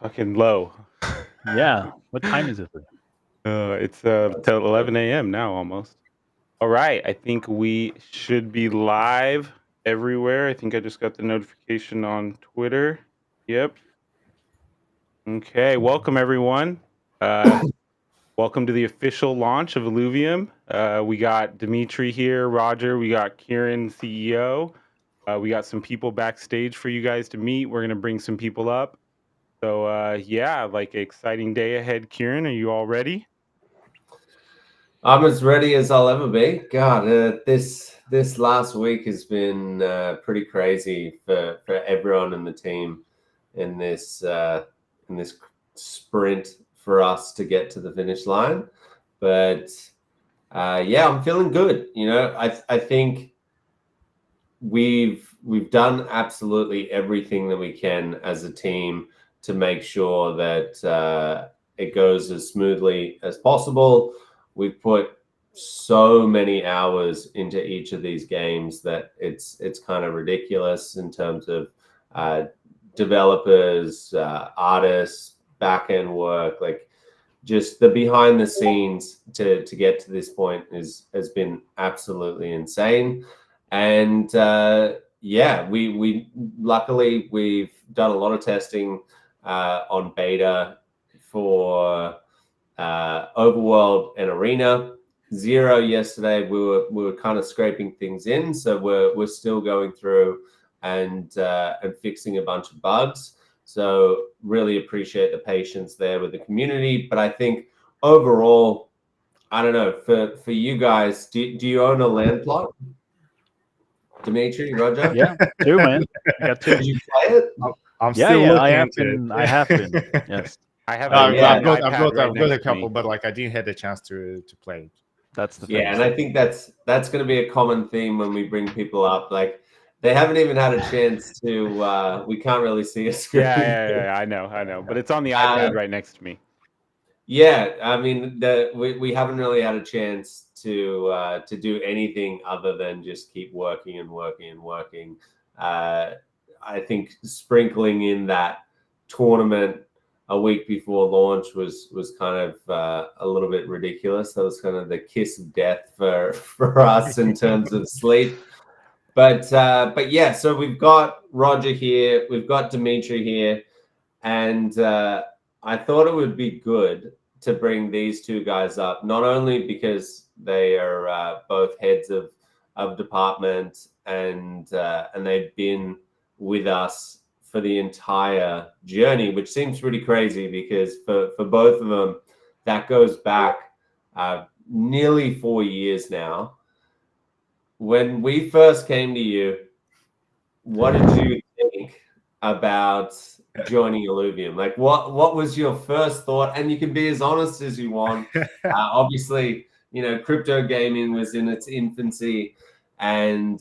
fucking low. Yeah. What time is it? It's till 11 a.m. now almost. All right. I think we should be live everywhere. I think I just got the notification on Twitter. Yep. Okay. Welcome, everyone. Welcome to the official launch of Illuvium. We got Dimitri here, Roger. We got Kieran, CEO. We got some people backstage for you guys to meet. We're going to bring some people up. So, yeah, like exciting day ahead. Kieran, are you all ready? I'm as ready as I'll ever be. God, this last week has been pretty crazy for everyone in the team in this sprint for us to get to the finish line. But yeah, I'm feeling good. You know, I think we've done absolutely everything that we can as a team to make sure that it goes as smoothly as possible. We've put so many hours into each of these games that it's kind of ridiculous in terms of developers, artists, back-end work. Like, just the behind the scenes to get to this point has been absolutely insane. And yeah, we luckily we've done a lot of testing on beta for Overworld and Arena. Zero yesterday, we were kind of scraping things in, so we're still going through and fixing a bunch of bugs. So really appreciate the patience there with the community. But I think overall, I don't know, for you guys, do you own a land plot? Dimitri, Roger? Yeah, two, man. I got two. Did you play it? I'm still looking I have into been. it. I have been. Yes, I have Oh, an yeah. I've got iPad right a next to couple, me. but like I didn't have the chance to play it. that's the Yeah, thing. and I think that's going to be a common theme when we bring people up. Like, they haven't even had a chance to. We can't really see a screen. Yeah. I know. But it's on the Um, iPad right next to me. Yeah, I mean, we haven't really had a chance to do anything other than just keep working and working and working. I think sprinkling in that tournament a week before launch was kind of a little bit ridiculous. That was kind of the kiss of death for us in terms of sleep. But yeah, so we've got Roger here, we've got Dimitri here, and I thought it would be good to bring these two guys up, not only because they are both heads of department and they've been with us for the entire journey, which seems pretty crazy because for both of them, that goes back nearly 4 years now. When we first came to you, what did you think about joining Illuvium? Like, what was your first thought? And you can be as honest as you want. Obviously, you know, crypto gaming was in its infancy, and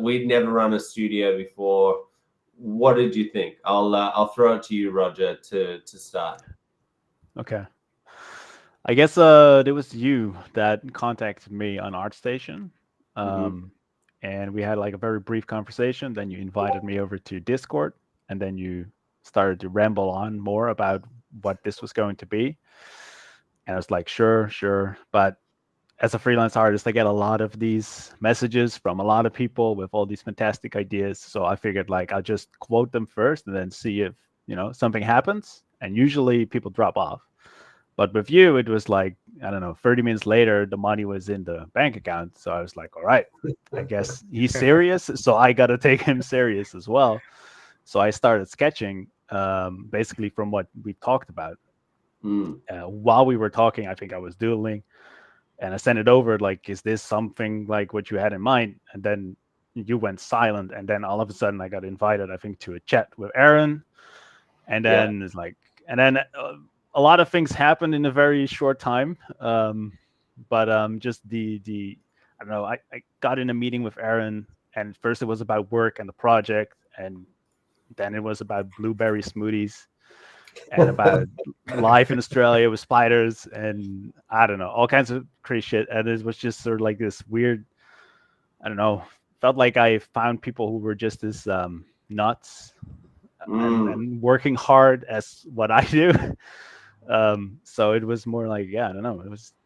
we'd never run a studio before. What did you think? I'll throw it to you, Roger, to start. Okay. I guess it was you that contacted me on ArtStation, and we had like a very brief conversation. Then you invited me over to Discord, and then you started to ramble on more about what this was going to be. And I was like, sure. But as a freelance artist, I get a lot of these messages from a lot of people with all these fantastic ideas. So I figured like I'll just quote them first and then see if, something happens. And usually people drop off. But with you, it was like, I don't know, 30 minutes later, the money was in the bank account. So I was like, all right, I guess he's serious. So I got to take him serious as well. So I started sketching basically from what we talked about. While we were talking, I think I was doodling and I sent it over like, is this something like what you had in mind? And then you went silent. And then all of a sudden I got invited, I think, to a chat with Aaron. And then it's like, and then a lot of things happened in a very short time. But just the I don't know, I got in a meeting with Aaron, and first it was about work and the project, and then it was about blueberry smoothies and about life in Australia with spiders, and I don't know, all kinds of crazy shit. And it was just sort of like this weird, I don't know, felt like I found people who were just as nuts and working hard as what I do. So it was more like, I don't know,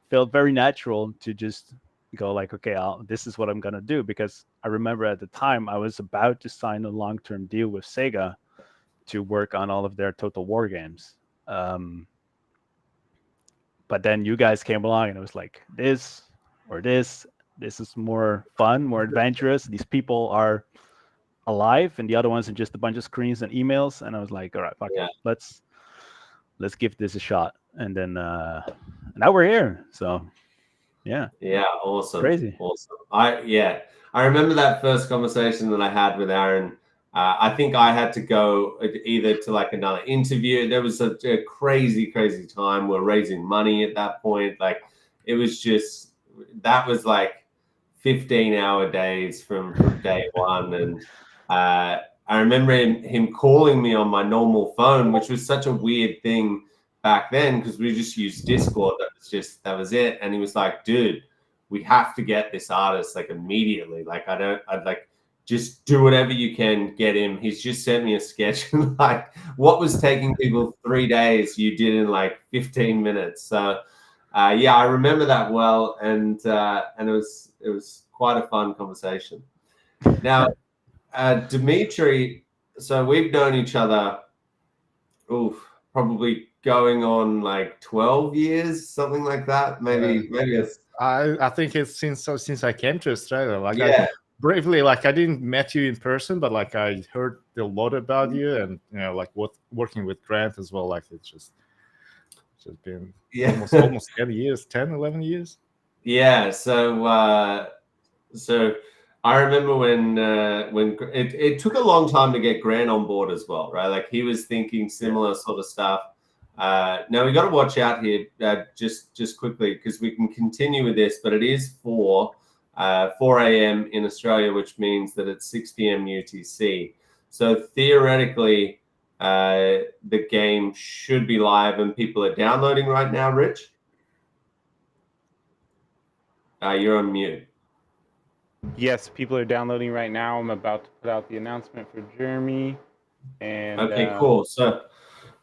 felt very natural to just go like, okay, this is what I'm gonna do, because I remember at the time I was about to sign a long-term deal with Sega to work on all of their Total War games. But then you guys came along and it was like, this or this is more fun, more adventurous. These people are alive, and the other ones are just a bunch of screens and emails. And I was like, all right, fuck it, let's give this a shot. And then now we're here. So yeah, awesome, crazy. Awesome. I remember that first conversation that I had with Aaron. I think I had to go either to like another interview. There was a crazy time. We're raising money at that point. Like it was just, that was like 15-hour days from day one. And I remember him calling me on my normal phone, which was such a weird thing back then because we just used Discord. That was it. And he was like, dude, we have to get this artist like immediately. Like I'd like, just do whatever you can, get him. He's just sent me a sketch. Like what was taking people 3 days, you did in like 15 minutes. So I remember that well. And it was quite a fun conversation. Now, Dimitri, so we've known each other, probably going on like 12 years, something like that. Maybe it's. I think it's since I came to Australia. Like yeah. Briefly, like I didn't met you in person, but like I heard a lot about you, and like working with Grant as well. Like it's just been almost 10 years, 10, 11 years. Yeah. So I remember when it took a long time to get Grant on board as well, right? Like he was thinking similar sort of stuff. Now we got to watch out here just quickly because we can continue with this, but it is 4 a.m. in Australia, which means that it's 6 p.m. UTC. So theoretically, the game should be live and people are downloading right now. Rich, you're on mute. Yes, people are downloading right now. I'm about to put out the announcement for Jeremy. And okay, cool. So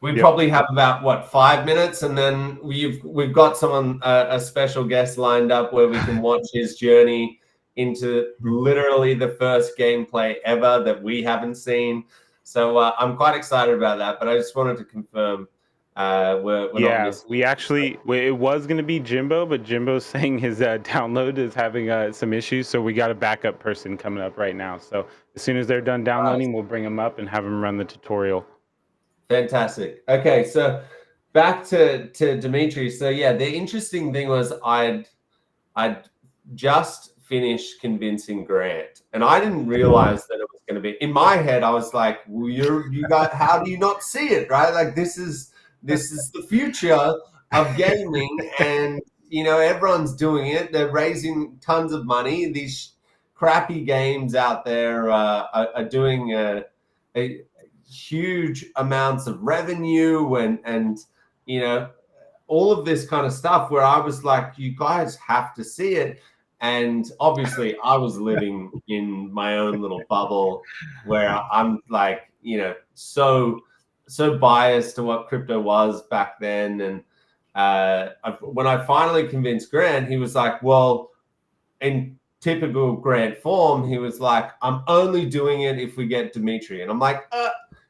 we probably have about 5 minutes, and then we've got someone, a special guest lined up where we can watch his journey into literally the first gameplay ever that we haven't seen. So I'm quite excited about that. But I just wanted to confirm we're not missing. It was going to be Jimbo, but Jimbo's saying his download is having some issues, so we got a backup person coming up right now. So as soon as they're done downloading, we'll bring them up and have them run the tutorial. Fantastic. Okay, so back to Dimitri. So yeah, the interesting thing was I'd just finished convincing Grant, and I didn't realize that it was going to be. In my head, I was like, well, you got, how do you not see it, right? Like this is the future of gaming, and everyone's doing it. They're raising tons of money. These crappy games out there are doing a huge amounts of revenue and all of this kind of stuff, where I was like, you guys have to see it. And obviously I was living in my own little bubble where I'm like, so biased to what crypto was back then. And when I finally convinced Grant, he was like, well, in typical Grant form, he was like, I'm only doing it if we get Dimitri. And I'm like,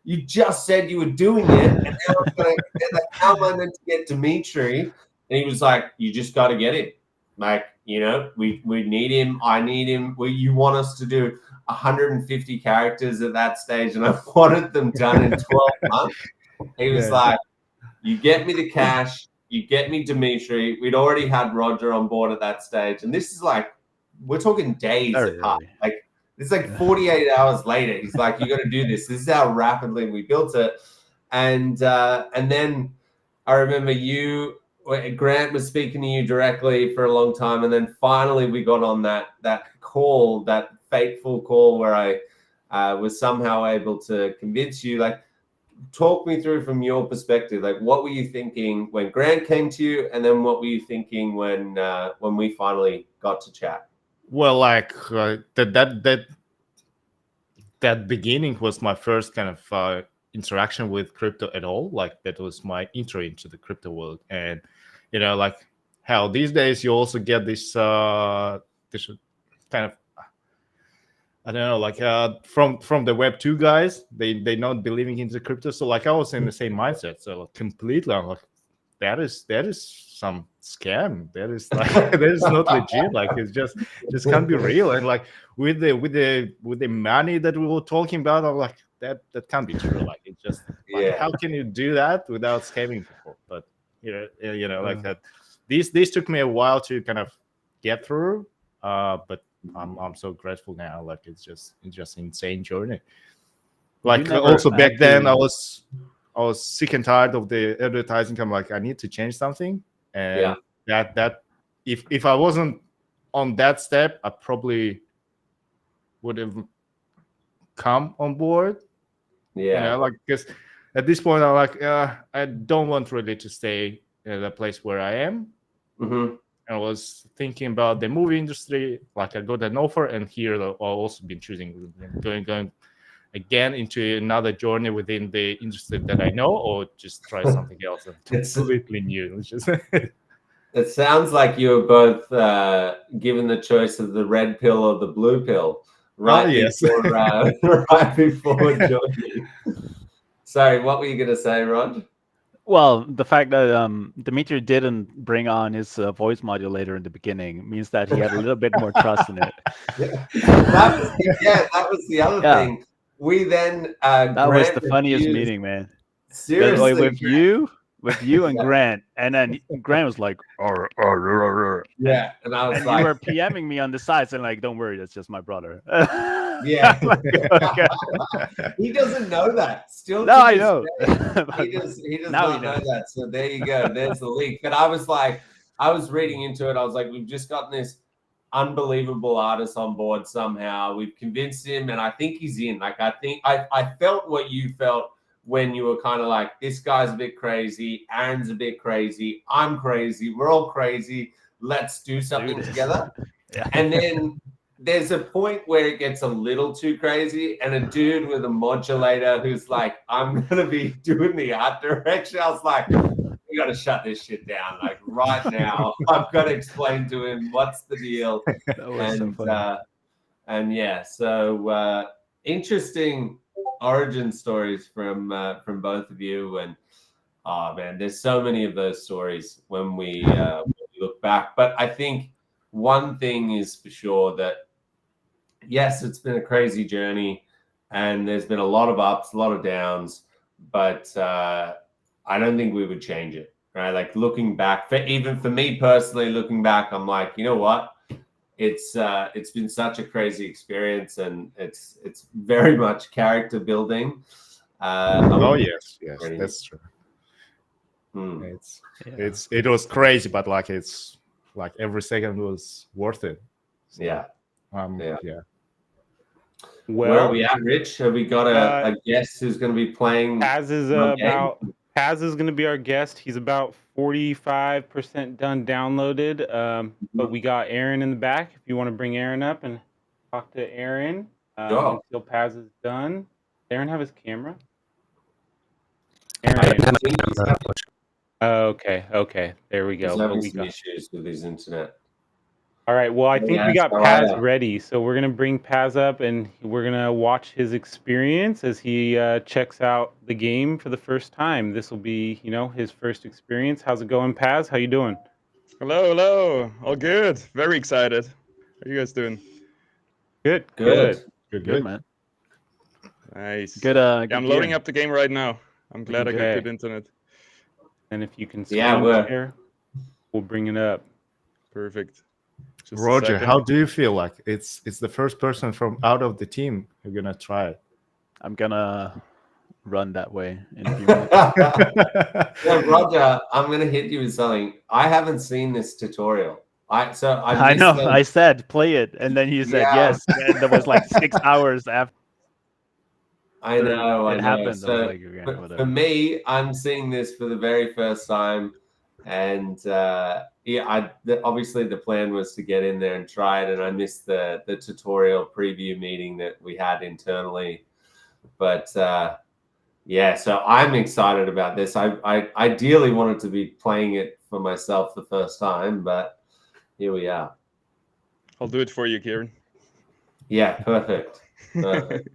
you just said you were doing it, and now how am I meant to get Dimitri? And he was like, you just got to get him. Like, we need him. I need him. You want us to do 150 characters at that stage, and I wanted them done in 12 months. He was like, you get me the cash, you get me Dimitri. We'd already had Roger on board at that stage. And this is like, we're talking days apart. Like, it's like 48 hours later. He's like, you got to do this. This is how rapidly we built it. And then I remember Grant was speaking to you directly for a long time. And then finally we got on that call, that fateful call where I was somehow able to convince you. Like, talk me through from your perspective. Like, what were you thinking when Grant came to you? And then what were you thinking when we finally got to chat? Well, like that beginning was my first kind of interaction with crypto at all. Like that was my intro into the crypto world. And you know, like how these days you also get this this kind of, I don't know, like from the Web 2 guys, they not believing into crypto. So like I was in the same mindset. So completely, I'm like, that is some scam. That is like that is not legit. Like it's just can't be real. And like with the money that we were talking about, I'm like, that can't be true. Like it's just like, how can you do that without scamming people? But you know, like that. These took me a while to kind of get through. But I'm so grateful now. Like it's just insane journey. Like also back then I was sick and tired of the advertising. I'm like, I need to change something. And that if I wasn't on that step, I probably would have come on board. You know, like because at this point I'm like, I don't want really to stay in the place where I am. I was thinking about the movie industry. Like I got an offer, and here I've also been choosing going again into another journey within the industry that I know, or just try something else completely new. It's just it sounds like you were both given the choice of the red pill or the blue pill, right? Before, right before joining. Sorry, what were you going to say, Rod? Well, the fact that Dimitri didn't bring on his voice modulator in the beginning means that he had a little bit more trust in it. That was the other thing. We then that was the funniest meeting, man. Seriously, with you and Grant, and then Grant was like, and I was like, you were PMing me on the side, saying like, "Don't worry, that's just my brother." Like, okay. He doesn't know that. Still, no, I know. He does not know that. So there you go. There's the leak. But I was like, I was reading into it. I was like, we've just gotten this unbelievable artist on board somehow. We've convinced him, and I think he's in. Like, I think I felt what you felt when you were kind of like, this guy's a bit crazy, Aaron's a bit crazy, I'm crazy, we're all crazy, let's do something together. And then there's a point where it gets a little too crazy, and a dude with a modulator who's like, I'm going to be doing the art direction. I was like, we got to shut this shit down, like right now. I've got to explain to him what's the deal. So interesting origin stories from both of you, and oh man, there's so many of those stories when we look back. But I think one thing is for sure, that yes, it's been a crazy journey, and there's been a lot of ups, a lot of downs, but I don't think we would change it, right? Like looking back, even for me personally, looking back, I'm like, you know what? It's been such a crazy experience, and it's very much character building. Yes, that's true. It was crazy, but like it's like every second was worth it. So, Well, where are we at, Rich? Have we got a guest who's going to be playing? Paz is going to be our guest. He's about 45% done downloaded. But we got Aaron in the back. If you want to bring Aaron up and talk to Aaron until Paz is done. Does Aaron have his camera? Okay. There we go. He's having some issues with his internet. All right. Well, I think we got Paz ready. So we're going to bring Paz up, and we're going to watch his experience as he checks out the game for the first time. This will be, his first experience. How's it going, Paz? How you doing? Hello. All good. Very excited. How are you guys doing? Good, man. Nice. Good. I'm loading up the game right now. I'm glad I got good internet. And if you can share, we'll bring it up. Perfect. Just Roger, how do you feel? Like it's the first person from out of the team who's gonna try it? I'm gonna run that way in a few minutes. Roger, I'm gonna hit you with something. I haven't seen this tutorial. I know. I said play it, and then you said yes. And there was like 6 hours after. I know. It happened. So, for me, I'm seeing this for the very first time, and obviously the plan was to get in there and try it, and I missed the tutorial preview meeting that we had internally. But Yeah, so I'm excited about this. I ideally wanted to be playing it for myself the first time, but here we are. I'll do it for you, Kieran. Yeah, perfect. Perfect.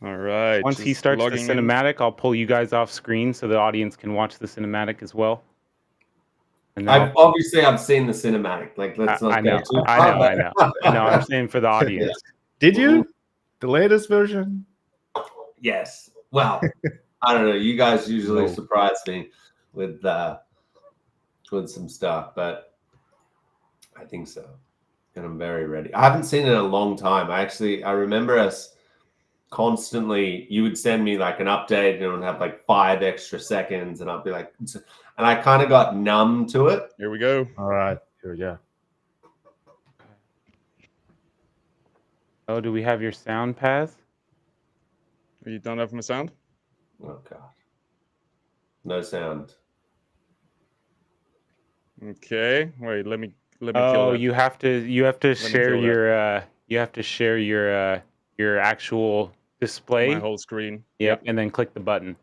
All right. Once he starts the cinematic, I'll pull you guys off screen so the audience can watch the cinematic as well. And I've seen the cinematic. Like, let's not go too far. I know. No, I'm saying for the audience. Did you? The latest version? Yes. Well, I don't know. You guys usually surprise me with some stuff, but I think so. And I'm very ready. I haven't seen it in a long time. I remember us constantly, you would send me like an update and it would have like 5 extra seconds and I'd be like, and I kind of got numb to it. Here we go. All right, here we go. Oh, do we have your sound, Paz? Are you done have my sound? Oh God. No sound. Okay. Wait, let me kill that. You have to share your actual display. My whole screen. Yep, and then click the button.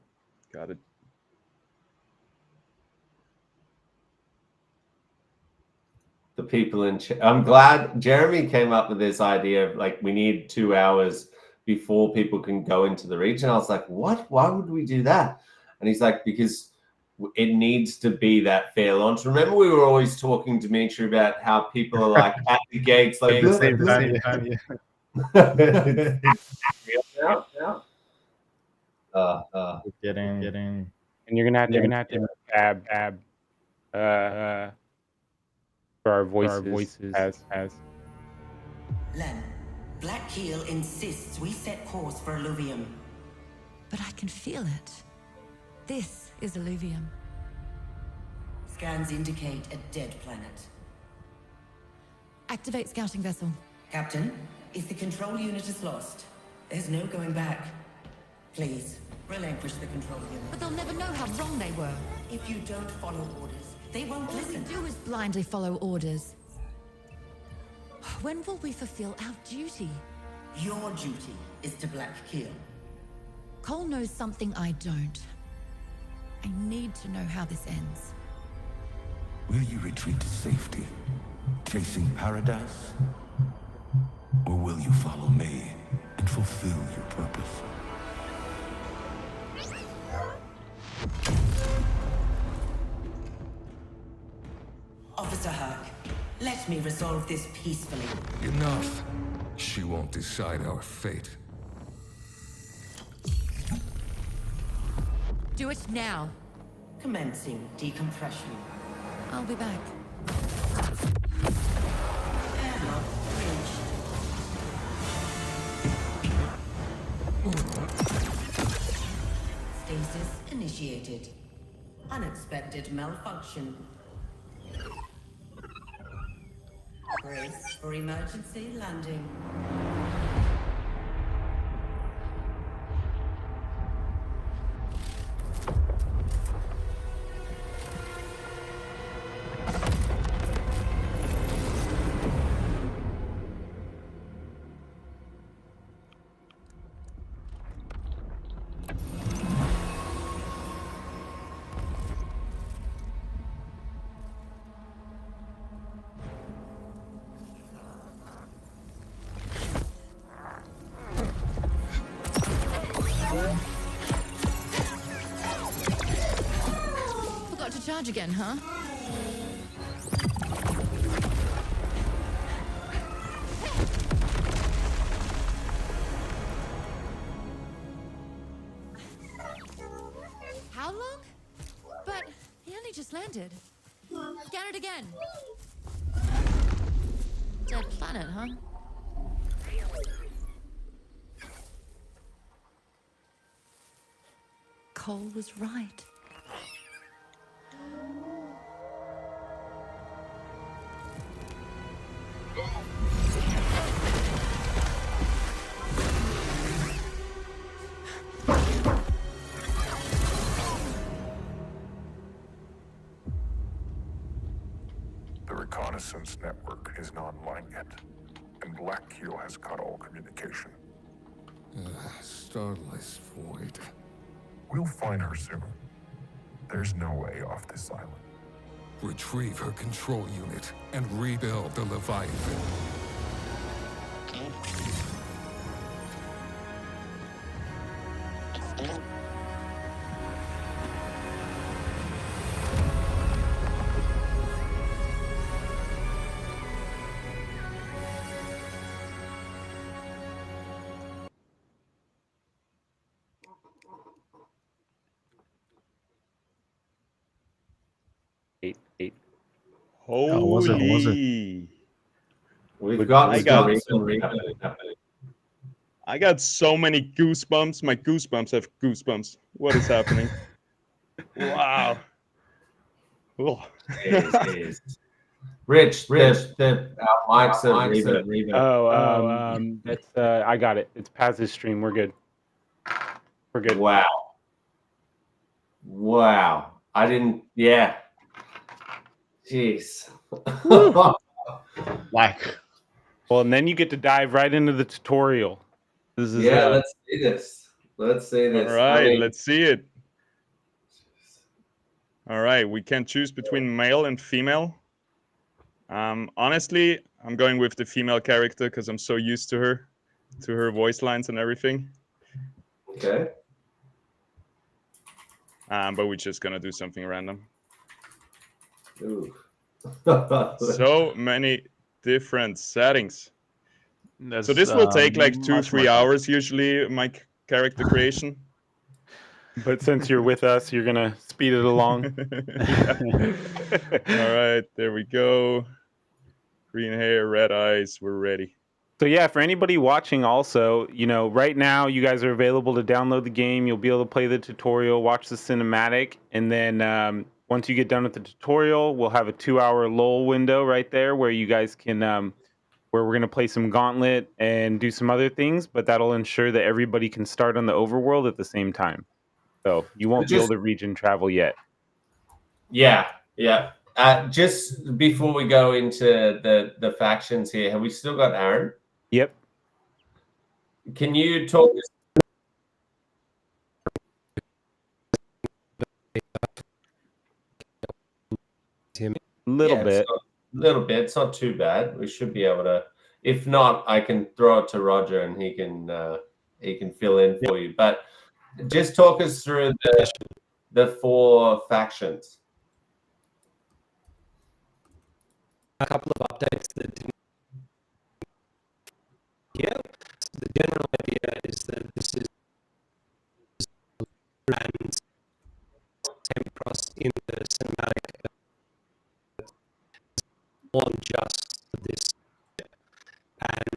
Got it. The people in I'm glad Jeremy came up with this idea of like we need 2 hours before people can go into the region. I was like, what? Why would we do that? And he's like, because it needs to be that fair launch. Remember, we were always talking, Dimitri, about how people are like at the gates, like the same time. Getting. And you're gonna have to tab for our voices as. Len, Black Keel insists we set course for Illuvium. But I can feel it. This is Illuvium. Scans indicate a dead planet. Activate scouting vessel. Captain, if the control unit is lost, there's no going back. Please, relinquish the control unit. But they'll never know how wrong they were. If you don't follow orders, they won't listen. All we do is blindly follow orders. When will we fulfill our duty? Your duty is to Black Keel. Cole knows something I don't. I need to know how this ends. Will you retreat to safety, chasing paradise? Or will you follow me and fulfill your purpose? Officer Herc, let me resolve this peacefully. Enough. She won't decide our fate. Do it now. Commencing decompression. I'll be back. Airlock breached. Stasis initiated. Unexpected malfunction. Brace for emergency landing. Forgot to charge again, huh? How long? But he only just landed. Scan it again. Dead planet, huh? Cole was right. The reconnaissance network isn't online yet, and Black Keel has cut all communication. Starless void. We'll find her soon. There's no way off this island. Retrieve her control unit and rebuild the Leviathan. Eight. Holy. Oh, was it? We've got I got- some happening. I got so many goosebumps. My goosebumps have goosebumps. What is happening? Wow. Oh. Rich, the mics are reverb. Oh, that's I got it. It's Paz's stream. We're good. We're good. Wow. I didn't. Yeah. Jeez. Like, Well, and then you get to dive right into the tutorial. This is let's see this. Let's see this. All right, let's see it. All right, we can choose between male and female. Honestly, I'm going with the female character because I'm so used to her voice lines and everything. Okay. But we're just gonna do something random. Ooh. So many different settings. There's, So this will take like 2-3 more hours usually, my character creation. But since you're with us, you're gonna speed it along. All right, there we go. Green hair, red eyes, we're ready. So yeah, for anybody watching also, right now you guys are available to download the game. You'll be able to play the tutorial, watch the cinematic, and then once you get done with the tutorial, we'll have a 2-hour lull window right there where you guys can, where we're going to play some Gauntlet and do some other things, but that'll ensure that everybody can start on the Overworld at the same time. So you won't be able to region travel yet. Yeah. Just before we go into the factions here, have we still got Aaron? Yep. Can you talk us? Little bit. It's not too bad. We should be able to. If not, I can throw it to Roger and he can fill in for you. But just talk us through the 4 factions. A couple of updates that didn't here. So the general idea is that this is and came across in the cinematic on just this and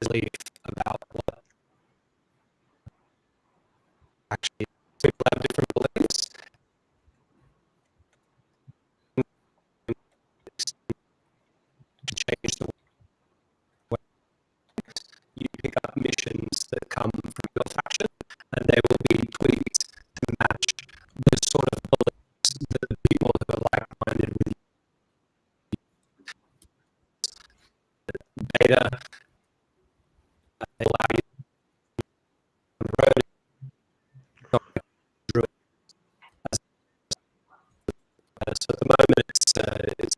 belief about what actually people have different beliefs. To change the way you pick up missions that come from your faction, and they will be tweaked to match the sort of beliefs that the people who are like-minded with you. Beta allow you on the road. So at the moment, it's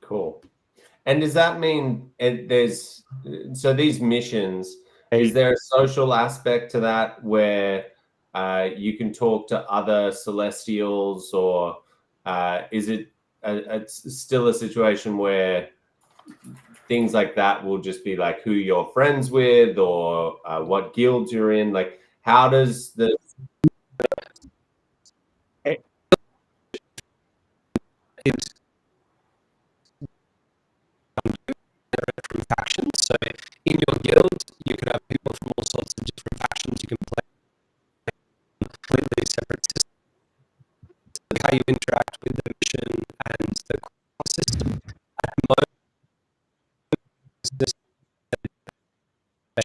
Cool. And does that mean there's so these missions? Is there a social aspect to that where you can talk to other Celestials, or is it still a situation where things like that will just be like who you're friends with or what guilds you're in? Like, how does the from factions. So in your guild, you could have people from all sorts of different factions. You can play completely separate systems. How you interact with the mission and the system. At the moment, this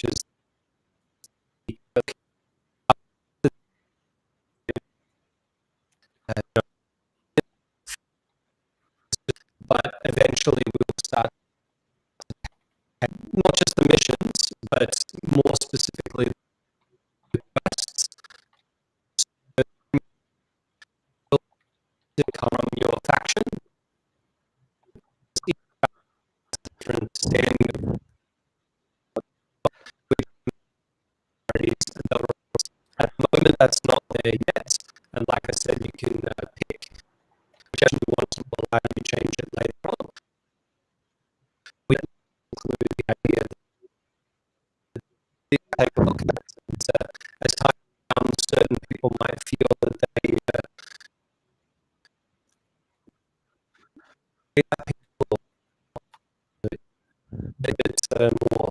is but eventually we will start more specifically the quests. So to come from your faction, different standing at the moment that's not there yet, and like I said, you can pick whichever you want to allow you change it later on. We include the idea that take a look at it. As time comes, certain people might feel that they people a bit more.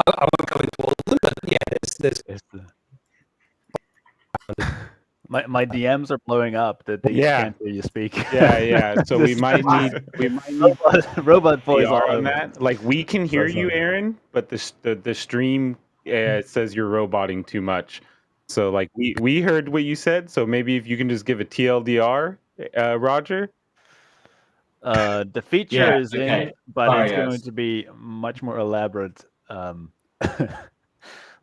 I won't go into all of them, but yeah, there's my DMs are blowing up that they can't hear you speak. Yeah. So we might need robot voice PR all on over. that. Like we can hear you, Aaron, but the stream says you're roboting too much. So like we heard what you said. So maybe if you can just give a TLDR, Roger. The feature Yeah, is okay. in, but Sorry, it's going guys. to be much more elaborate.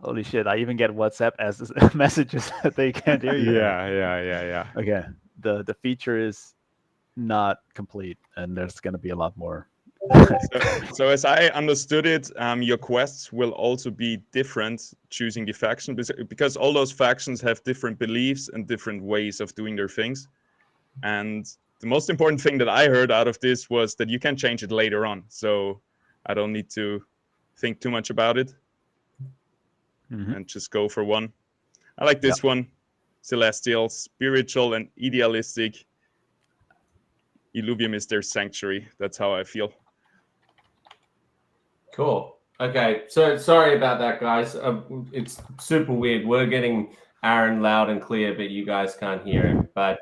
Holy shit! I even get WhatsApp as messages that they can't hear you. Yeah. Okay, the feature is not complete, and there's going to be a lot more. So as I understood it, your quests will also be different choosing the faction, because all those factions have different beliefs and different ways of doing their things. And the most important thing that I heard out of this was that you can change it later on. So I don't need to think too much about it and just go for one. I like this one. Celestial, spiritual, and idealistic. Illuvium is their sanctuary. That's how I feel. Cool. Okay, so sorry about that, guys. It's super weird. We're getting Aaron loud and clear, but you guys can't hear him. But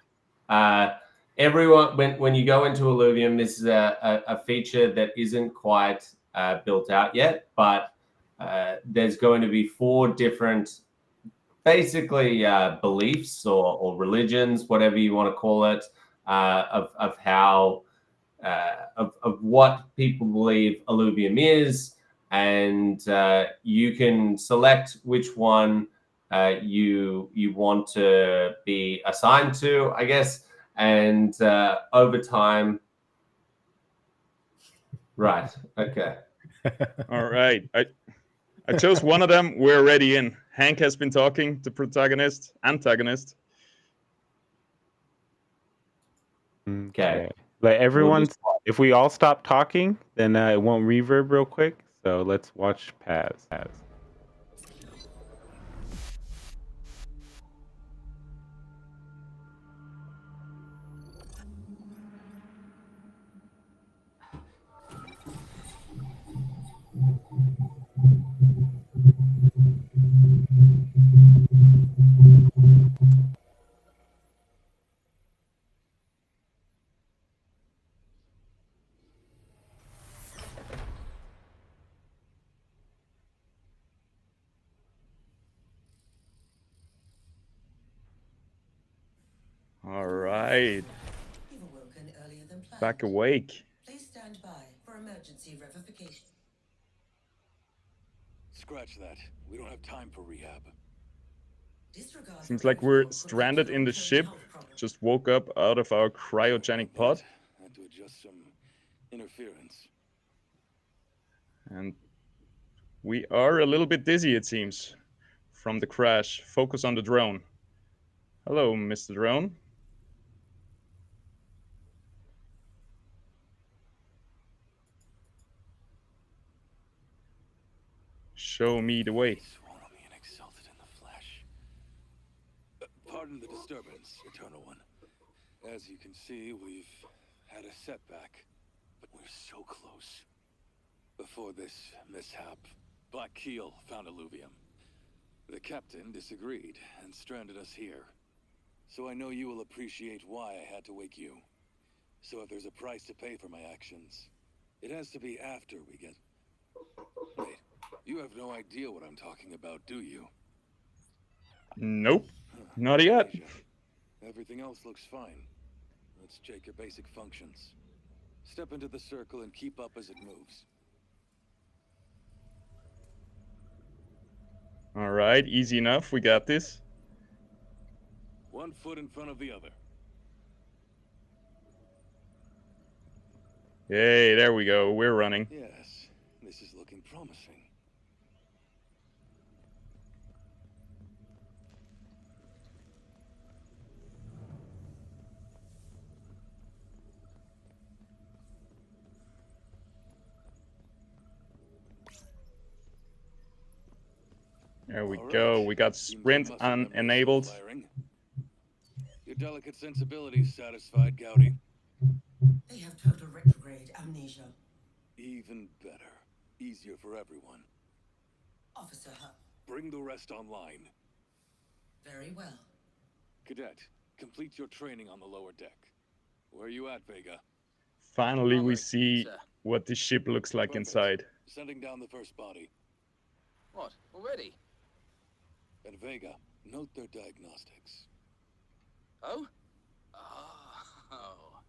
everyone, when you go into Illuvium, this is a feature that isn't quite built out yet, but there's going to be 4 different, basically beliefs or religions, whatever you want to call it, of how. Of what people believe Illuvium is, and you can select which one you want to be assigned to, I guess, and over time. Right. Okay. All right. I chose one of them. We're already in. Hank has been talking, the antagonist. Okay. Like everyone, if we all stop talking, then it won't reverb real quick. So let's watch Paz. All right. You've awoken earlier than planned. Back awake. Please stand by for emergency revivification. Scratch that. We don't have time for rehab. Disregard Seems the like we're protocol for stranded in the recurring ship. health problems. Just woke up out of our cryogenic pod. Had to adjust some interference. And we are a little bit dizzy, it seems, from the crash. Focus on the drone. Hello, Mr. Drone. Show me the way. Swallow me and exalted in the flesh. Pardon the disturbance, Eternal One. As you can see, we've had a setback, but we're so close. Before this mishap, Black Keel found Illuvium. The captain disagreed and stranded us here. So I know you will appreciate why I had to wake you. So if there's a price to pay for my actions, it has to be after we get... Wait, you have no idea what I'm talking about, do you? Nope, not yet. Everything else looks fine. Let's check your basic functions. Step into the circle and keep up as it moves. All right, easy enough. We got this. 1 foot in front of the other. Yay, there we go. We're running. Yes, this is looking promising. There we All go. right. We got Seems sprint I must remember this unenabled. firing. Your delicate sensibilities satisfied, Gowdy? They have total retrograde amnesia. Even better. Easier for everyone. Officer Huck. Bring the rest online. Very well. Cadet, complete your training on the lower deck. Where are you at, Vega? Finally, we Onward, see sir. what this ship looks like Perfect. inside. Sending down the first body. What? Already? And Vega, note their diagnostics. Oh? Oh.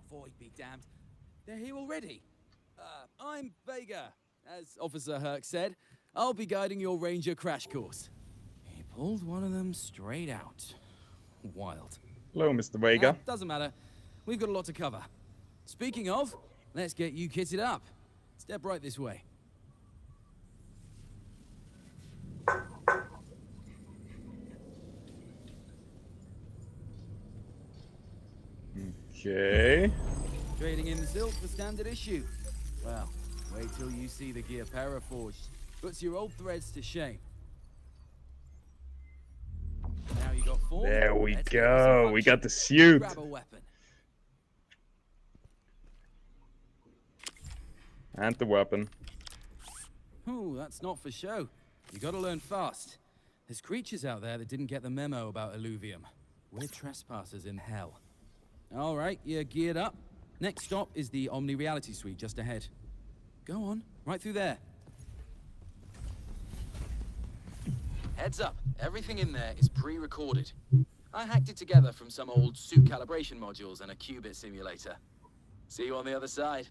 Void be damned. They're here already. I'm Vega. As Officer Herc said, I'll be guiding your Ranger crash course. He pulled one of them straight out. Wild. Hello, Mr. Vega. Doesn't matter. We've got a lot to cover. Speaking of, let's get you kitted up. Step right this way. Okay. Trading in silk for standard issue. Well, wait till you see the gear paraforged. Puts your old threads to shame. Now you got form. There we Let's go. We got the suit. grab a weapon. And the weapon. Ooh, that's not for show. You gotta learn fast. There's creatures out there that didn't get the memo about Illuvium. We're trespassers in hell. All right, you're geared up. Next stop is the Omni-Reality Suite just ahead. Go on, right through there. Heads up, everything in there is pre-recorded. I hacked it together from some old suit calibration modules and a qubit simulator. See you on the other side.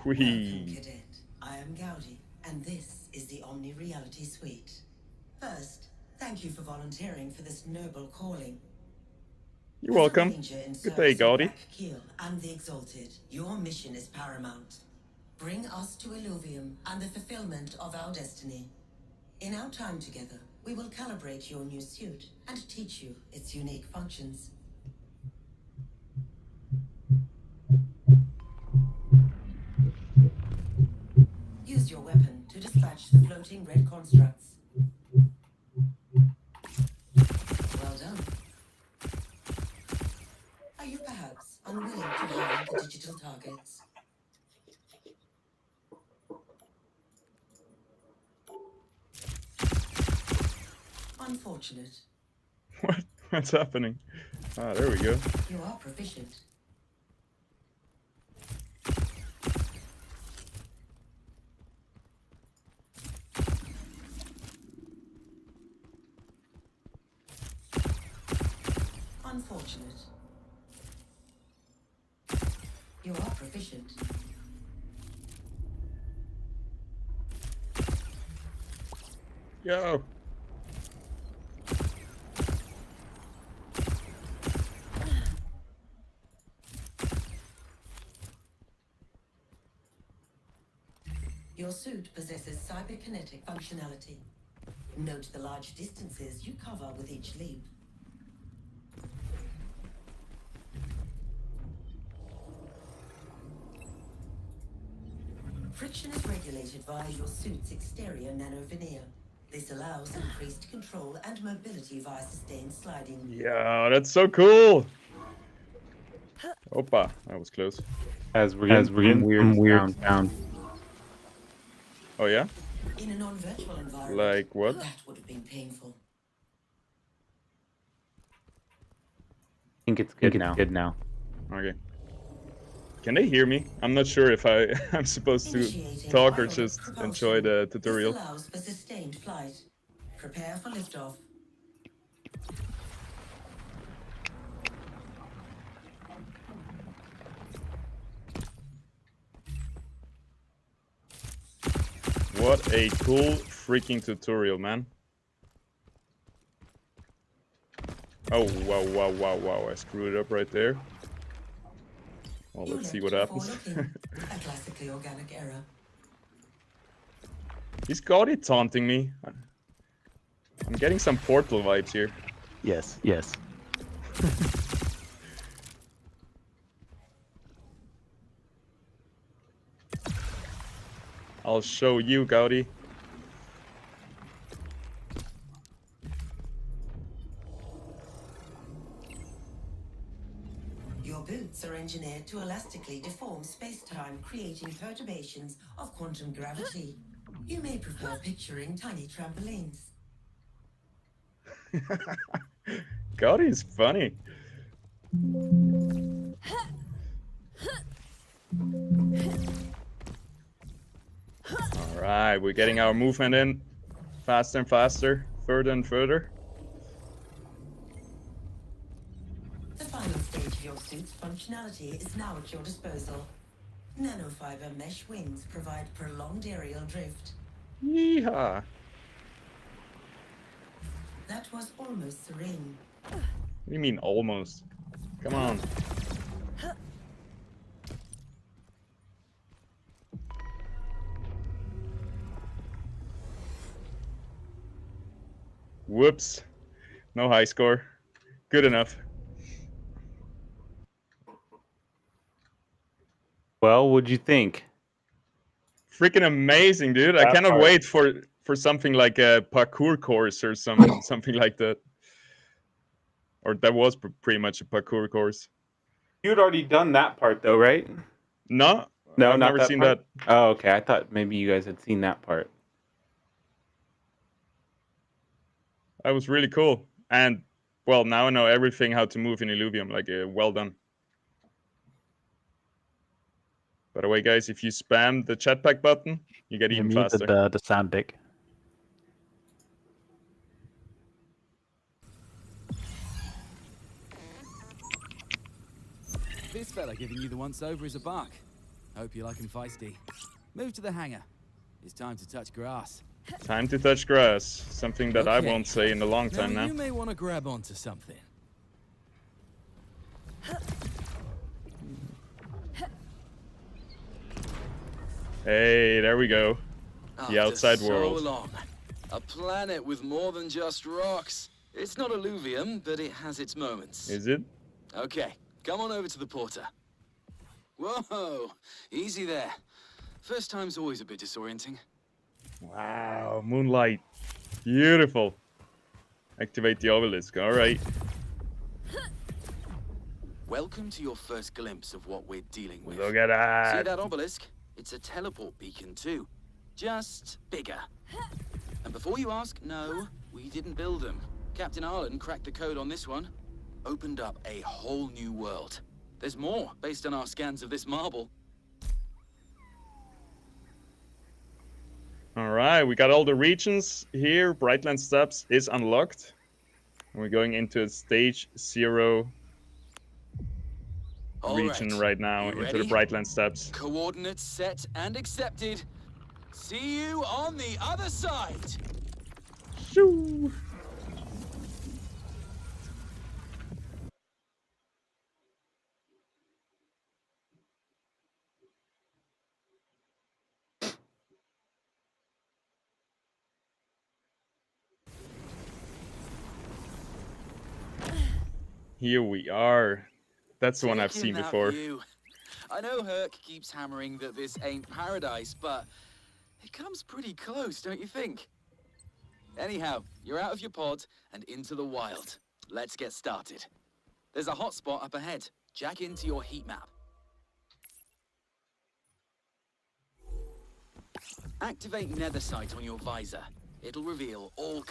Welcome, Whee. Cadet. I am Gowdy, and this is the Omni-Reality Suite. First, thank you for volunteering for this noble calling. You're welcome. Good day, Gaudy. Keel and the Exalted, your mission is paramount. Bring us to Illuvium and the fulfillment of our destiny. In our time together, we will calibrate your new suit and teach you its unique functions. Use your weapon to dispatch the floating red constructs. Well done. Are you perhaps unwilling to harm the digital targets? Unfortunate. What's happening? Ah, there we go. You are proficient. Unfortunate. You are proficient. Yo. Your suit possesses cyberkinetic functionality. Note the large distances you cover with each leap. Friction is regulated via your suit's exterior nanoveneer. This allows increased control and mobility via sustained sliding. Yeah, that's so cool. Opa, that was close. As we're getting weird sound. Oh yeah? In a non-virtual environment, Like what? that would have been painful. I think it's good now. Okay. Can they hear me? I'm not sure if I'm supposed to Initiating talk or ionic just propulsion. enjoy the tutorial. This allows for sustained flight. Prepare for liftoff. What a cool freaking tutorial, man. Oh, wow, wow, wow, wow. I screwed it up right there. Well, let's see what happens. A classically organic error. He's got it taunting me. I'm getting some Portal vibes here. Yes, yes. I'll show you, Gaudi. Your boots are engineered to elastically deform space-time, creating perturbations of quantum gravity. You may prefer picturing tiny trampolines. Gaudi is funny. Alright, we're getting our movement in faster and faster, further and further. The final stage of your suit's functionality is now at your disposal. Nanofiber mesh wings provide prolonged aerial drift. Yeehaw! That was almost serene. What do you mean almost? Come on. Whoops. No high score. Good enough. Well, what'd you think? Freaking amazing, dude. I That cannot part. wait for something like a parkour course or something like that. Or that was pretty much a parkour course. You'd already done that part though, right? No, No, I've not never that seen part? that. Oh, okay. I thought maybe you guys had seen that part. That was really cool. And, well, now I know everything how to move in Illuvium. Like, well done. By the way, guys, if you spam the chatback button, you get You even muted faster. the sound dick. This fella giving you the once-over is a buck. Hope you like him feisty. Move to the hangar. It's time to touch grass. Time to touch grass. Something that I Okay. won't say in a long time now. You may want to grab onto something. Hey, there we go. The outside world. So long. A planet with more than just rocks. It's not Illuvium, but it has its moments. Is it? Okay, come on over to the porter. Whoa, easy there. First time's always a bit disorienting. Wow, moonlight. Beautiful. Activate the obelisk. All right. Welcome to your first glimpse of what we're dealing with. Look at that. See that obelisk? It's a teleport beacon too. Just bigger. And before you ask, no, we didn't build them. Captain Arlen cracked the code on this one. Opened up a whole new world. There's more based on our scans of this marble. All right, we got all the regions here. Brightland Steps is unlocked. And we're going into stage 0 region right now, You into ready? the Brightland Steps. Coordinates set and accepted. See you on the other side. Shoo. Here we are. That's the one I've Taking seen that before. view. I know Herc keeps hammering that this ain't paradise, but it comes pretty close, don't you think? Anyhow, you're out of your pod and into the wild. Let's get started. There's a hotspot up ahead. Jack into your heat map. Activate nether sight on your visor. It'll reveal all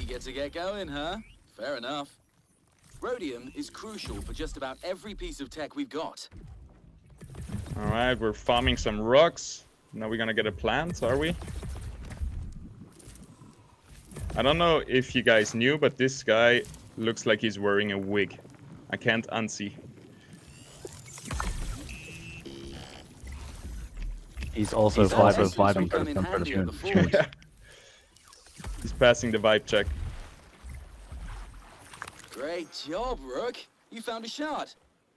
Eager to get going, huh? Fair enough. Rhodium is crucial for just about every piece of tech we've got. All right, we're farming some rocks. Now we're gonna get a plant, are we? I don't know if you guys knew, but this guy looks like he's wearing a wig. I can't unsee. He's also These 505 assets and come in some handy at the exchange. forge. He's passing the vibe check. Great job, Rook. You found a shard.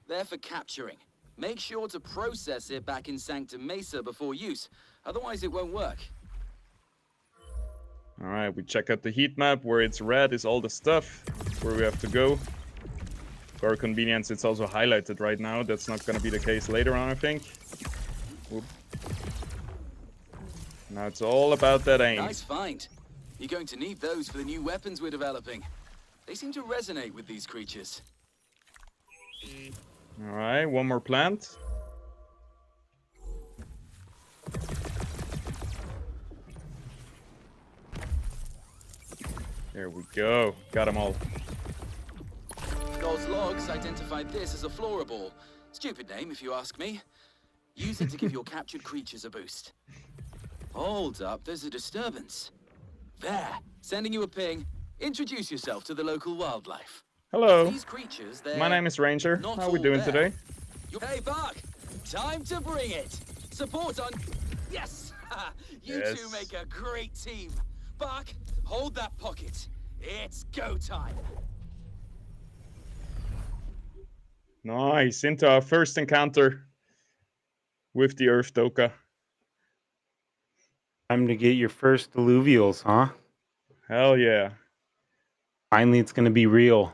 There for capturing. Make sure to process it back in Sanctum Mesa before use. Otherwise, it won't work. All right, we check out the heat map. Where it's red is all the stuff where we have to go. For our convenience, it's also highlighted right now. That's not going to be the case later on, I think. Whoop. Now it's all about that aim. Nice find. You're going to need those for the new weapons we're developing. They seem to resonate with these creatures. All right, one more plant. There we go. Got them all. Those logs identified this as a floraball. Stupid name, if you ask me. Use it to give your captured creatures a boost. Hold up, there's a disturbance. There, sending you a ping. Introduce yourself to the local wildlife. Hello. These creatures, My name is Ranger. How are we doing today? Hey, Buck! Time to bring it! Support on... Yes! You Yes. two make a great team. Buck, hold that pocket. It's go time. Nice. Into our first encounter with the Earth Doka. Time to get your first Illuvials, huh? Hell yeah. Finally, it's going to be real.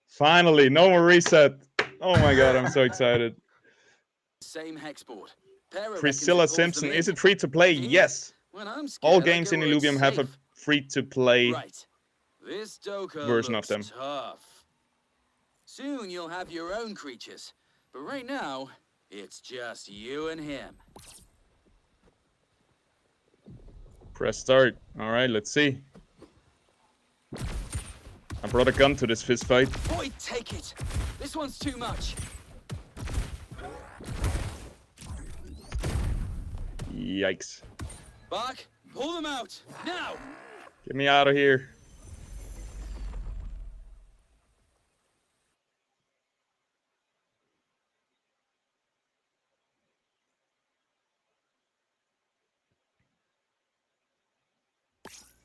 Finally, no more reset. Oh my god, I'm so excited. Same hexboard. Para Priscilla reckons it pulls Simpson, them is in. it free to play? Yes. When I'm scared, All I games go in where it's Illuvium have a safe. free to play Right. This Doka version looks of them. tough. Soon you'll have your own creatures. But right now, it's just you and him. Press start. All right, let's see. I brought a gun to this fist fight. Boy, take it. This one's too much. Yikes. Buck, pull them out. Now! Get me out of here.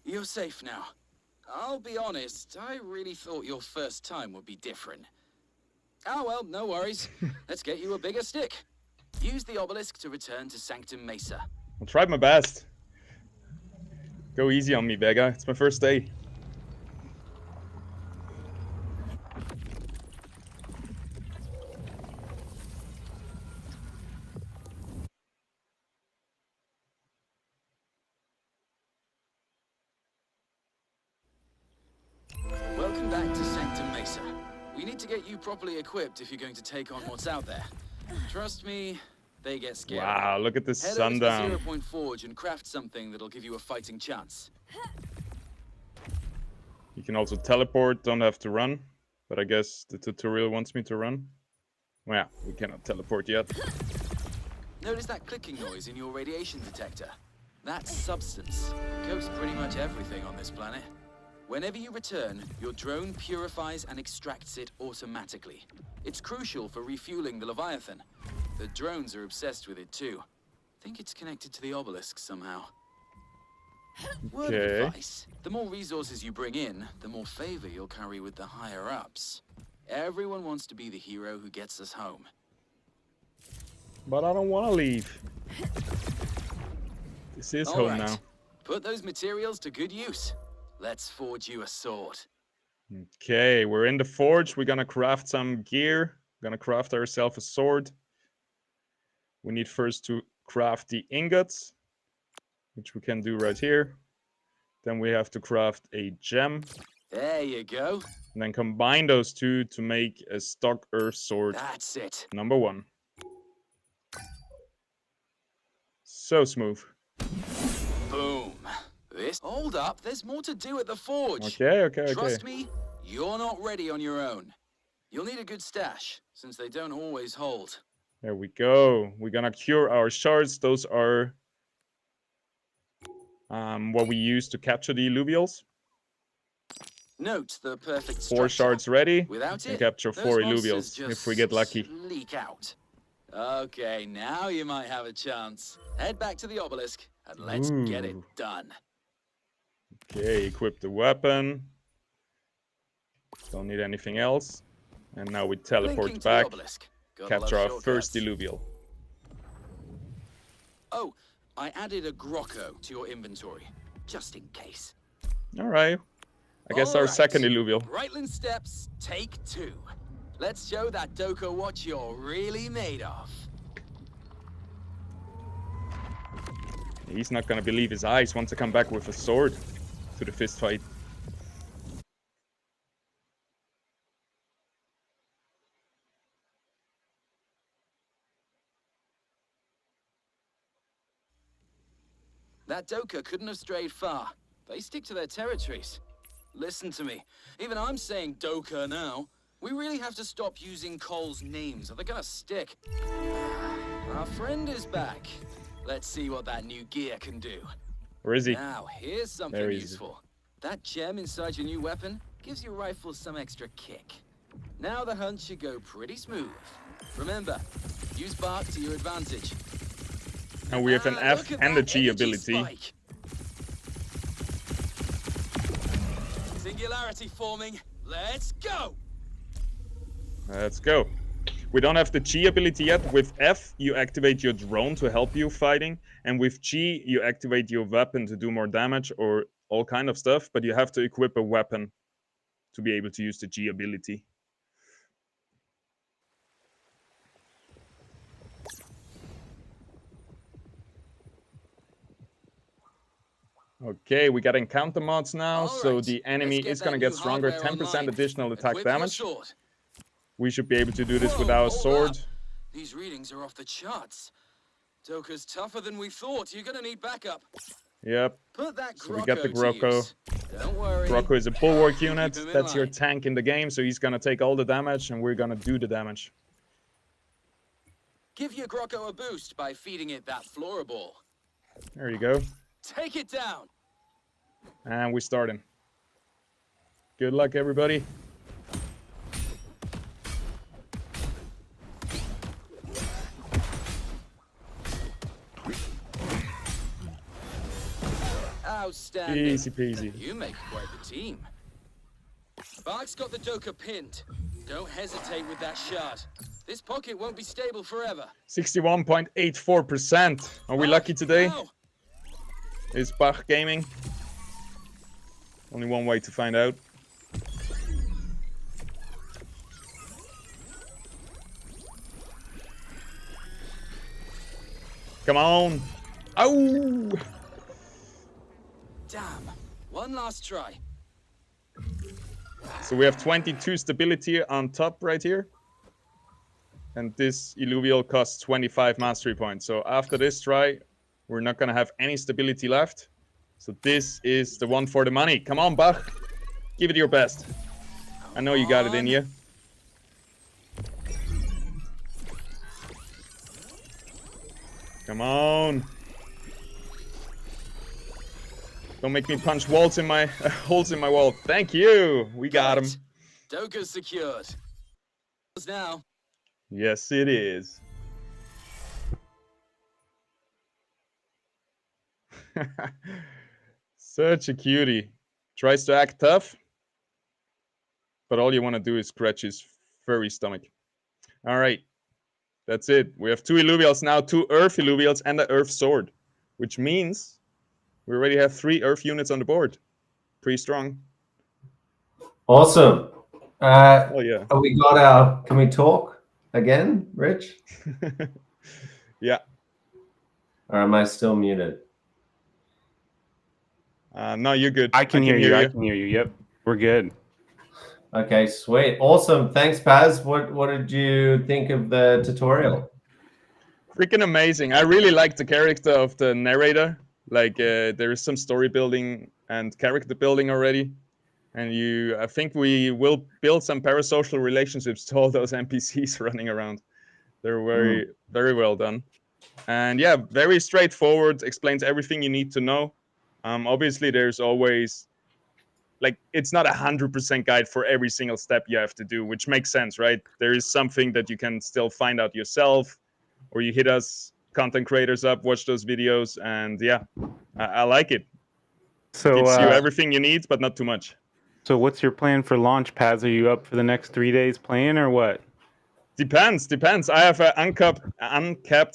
You're safe now. I'll be honest, I really thought your first time would be different. Oh well, no worries. Let's get you a bigger stick. Use the obelisk to return to Sanctum Mesa. I'll try my best. Go easy on me, Vega. It's my first day. Welcome back to Sanctum Mesa. We need to get you properly equipped if you're going to take on what's out there. Trust me, they get scary. Wow, look at this Head sundown. over to the 0 Point Forge and craft something that'll give you a fighting chance. You can also teleport, don't have to run. But I guess the tutorial wants me to run. Well, yeah, we cannot teleport yet. Notice that clicking noise in your radiation detector? That substance coats pretty much everything on this planet. Whenever you return, your drone purifies and extracts it automatically. It's crucial for refueling the Leviathan. The drones are obsessed with it too. Think it's connected to the obelisk somehow. Word of Okay. advice, the more resources you bring in, the more favor you'll carry with the higher-ups. Everyone wants to be the hero who gets us home. But I don't want to leave. This is All home right. now. Put those materials to good use. Let's forge you a sword. Okay, we're in the forge. We're gonna craft some gear. Gonna craft ourselves a sword. We need first to craft the ingots, which we can do right here. Then we have to craft a gem, There you go. and then combine those two to make a stock earth sword That's it. number 1. So smooth. Boom. This. Hold up. There's more to do at the forge. Okay. Trust me, you're not ready on your own. You'll need a good stash, since they don't always hold. There we go. We're gonna cure our shards. Those are what we use to capture the Illuvials. Note the perfect 4 structure. shards ready. Without And it, capture those 4 monsters Illuvials just if we get lucky. leak out. Okay, now you might have a chance. Head back to the obelisk and let's get it done. Okay, equip the weapon. Don't need anything else. And now we teleport back. Capture our first Illuvial. Oh, I added a Grocco to your inventory, just in case. All right. I guess our second Illuvial. Brightland Steps, take 2. Let's show that Doka what you're really made of. He's not gonna believe his eyes once I come back with a sword to the fist fight. That Doka couldn't have strayed far. They stick to their territories. Listen to me. Even I'm saying Doka now. We really have to stop using Cole's names or they're gonna stick. Our friend is back. Let's see what that new gear can do. Where is he? Now, here's something useful. That gem inside your new weapon gives your rifle some extra kick. Now the hunt should go pretty smooth. Remember, use bark to your advantage. And we have an F and a G ability. Spike. Singularity forming. Let's go! Let's go. We don't have the G ability yet. With F, you activate your drone to help you fighting. And with G, you activate your weapon to do more damage or all kind of stuff. But you have to equip a weapon to be able to use the G ability. Okay, we got encounter mods now, so the enemy is going to get stronger, 10% additional attack damage. We should be able to do this with our sword. These readings are off the charts. Doka's tougher than we thought. You're going to need backup. Yep. So we got the Grocco. Don't worry. Grocco is a bulwark unit. That's your tank in the game, so he's going to take all the damage, and we're going to do the damage. Give your Grocco a boost by feeding it that floraball. There you go. Take it down. And we're starting. Good luck, everybody. Outstanding. Easy peasy. You make quite the team. Bark's got the Doka pinned. Don't hesitate with that shot. This pocket won't be stable forever. 61.84%. Are we lucky today? No. Is Bach gaming? Only one way to find out. Come on. Oh! Damn. One last try. So we have 22 stability on top right here. And this Illuvial costs 25 mastery points. So after this try, we're not going to have any stability left. So this is the one for the money. Come on, Bach. Give it your best. I know you got it in you. Come on. Don't make me punch walls in my holes in my wall. Thank you. We got him. Doka's secured. Now. Yes, it is. Such a cutie. Tries to act tough, but all you want to do is scratch his furry stomach. All right. That's it. We have 2 Illuvials now, 2 Earth Illuvials and an Earth Sword, which means we already have 3 Earth units on the board. Pretty strong. Awesome. Oh, yeah. We got our... Can we talk again, Rich? Yeah. Or am I still muted? No, you're good. I can hear you. I can hear you. Yep. We're good. Okay, sweet. Awesome. Thanks, Paz. What did you think of the tutorial? Freaking amazing. I really like the character of the narrator. Like, there is some story building and character building already. And I think we will build some parasocial relationships to all those NPCs running around. They're very, very well done. And yeah, very straightforward, explains everything you need to know. Obviously, there's always, like, it's not 100% guide for every single step you have to do, which makes sense, right? There is something that you can still find out yourself. or you hit us content creators up, watch those videos, and yeah, I like it. So Gives you everything you need, but not too much. So what's your plan for launch, Paz? Are you up for the next 3 days playing or what? Depends. I have an uncapped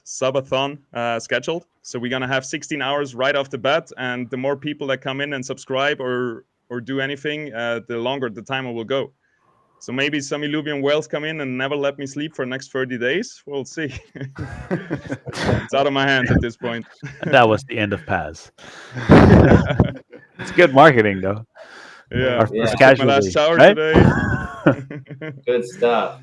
subathon scheduled. So we're gonna have 16 hours right off the bat, and the more people that come in and subscribe or do anything, the longer the timer will go. So maybe some Illuvian whales come in and never let me sleep for the next 30 days. We'll see. It's out of my hands at this point. That was the end of Paz. It's good marketing, though. Yeah, Our yeah. first Took my last shower today. Good stuff.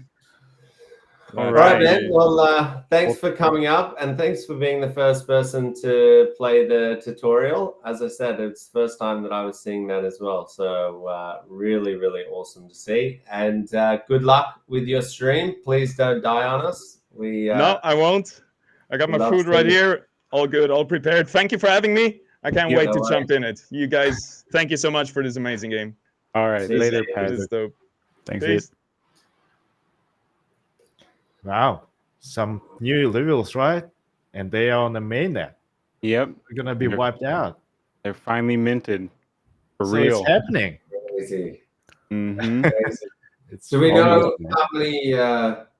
All right, man. Well, thanks for coming up, and thanks for being the first person to play the tutorial. As I said, it's the first time that I was seeing that as well. So really, really awesome to see. And good luck with your stream. Please don't die on us. No, I won't. I got my food right here. All good, all prepared. Thank you for having me. I can't wait to jump in it. You guys, thank you so much for this amazing game. All right, later, Paz. It is dope. Thanks, Peace. Wow, some new Illuvials, right? And they are on the mainnet. Yep. They're gonna be wiped out. They're finally minted. For so real. It's happening. Crazy. Mm-hmm. Do we know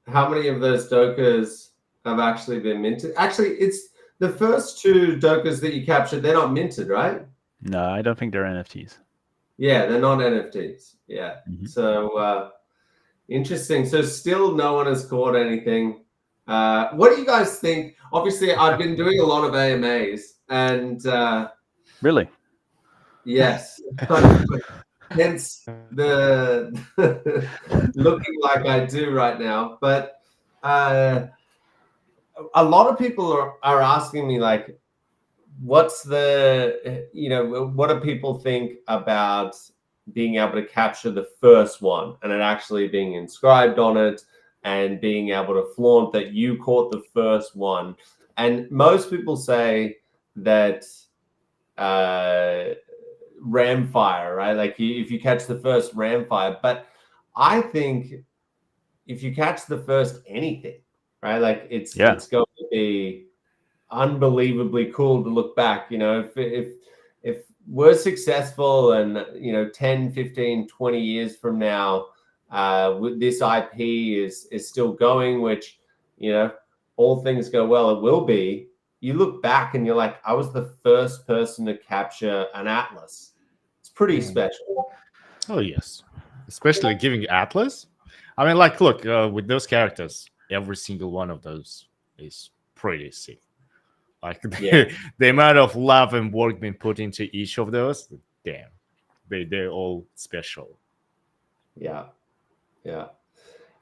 how many of those Dokas have actually been minted? Actually, it's the first 2 Dokas that you captured. They're not minted, right? No, I don't think they're NFTs. Yeah, they're not NFTs. Yeah. Mm-hmm. So interesting. So still no one has caught anything. What do you guys think? Obviously, I've been doing a lot of AMAs, and really, yes, hence the looking like I do right now. But a lot of people are asking me, like, what's the, what do people think about being able to capture the first one and it actually being inscribed on it and being able to flaunt that you caught the first one? And most people say that Ramfire, right? Like if you catch the first Ramfire, but I think if you catch the first anything, right? Like it's going to be unbelievably cool to look back. If we're successful and 10, 15, 20 years from now, this IP is still going, which all things go well, it will be. You look back and you're like, I was the first person to capture an Atlas. It's pretty special. Oh yes, especially giving Atlas. I mean, like, look, with those characters, every single one of those is pretty sick. Like the amount of love and work being put into each of those, damn, they're all special. Yeah.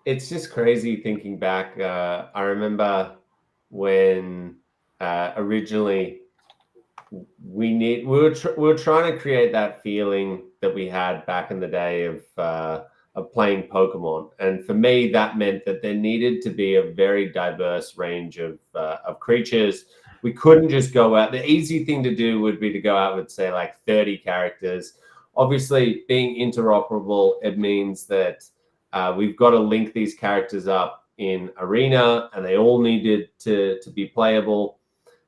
It's just crazy thinking back. I remember when originally we were trying to create that feeling that we had back in the day of playing Pokemon, and for me that meant that there needed to be a very diverse range of creatures. We couldn't just go out. The easy thing to do would be to go out with, say, like 30 characters. Obviously, being interoperable, it means that we've got to link these characters up in Arena, and they all needed to be playable.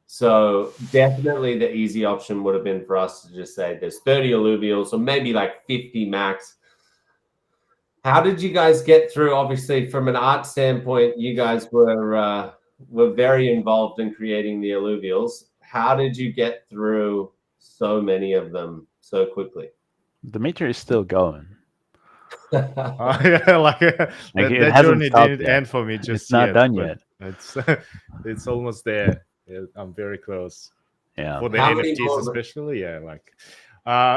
So definitely the easy option would have been for us to just say there's 30 Illuvials, or maybe like 50 max. How did you guys get through? Obviously, from an art standpoint, you guys were very involved in creating the Illuvials. How did you get through so many of them so quickly? The meter is still going. That it journey didn't yet. end for me just it's not yet, done yet. It's almost there. I'm very close. Yeah. For the NFTs especially,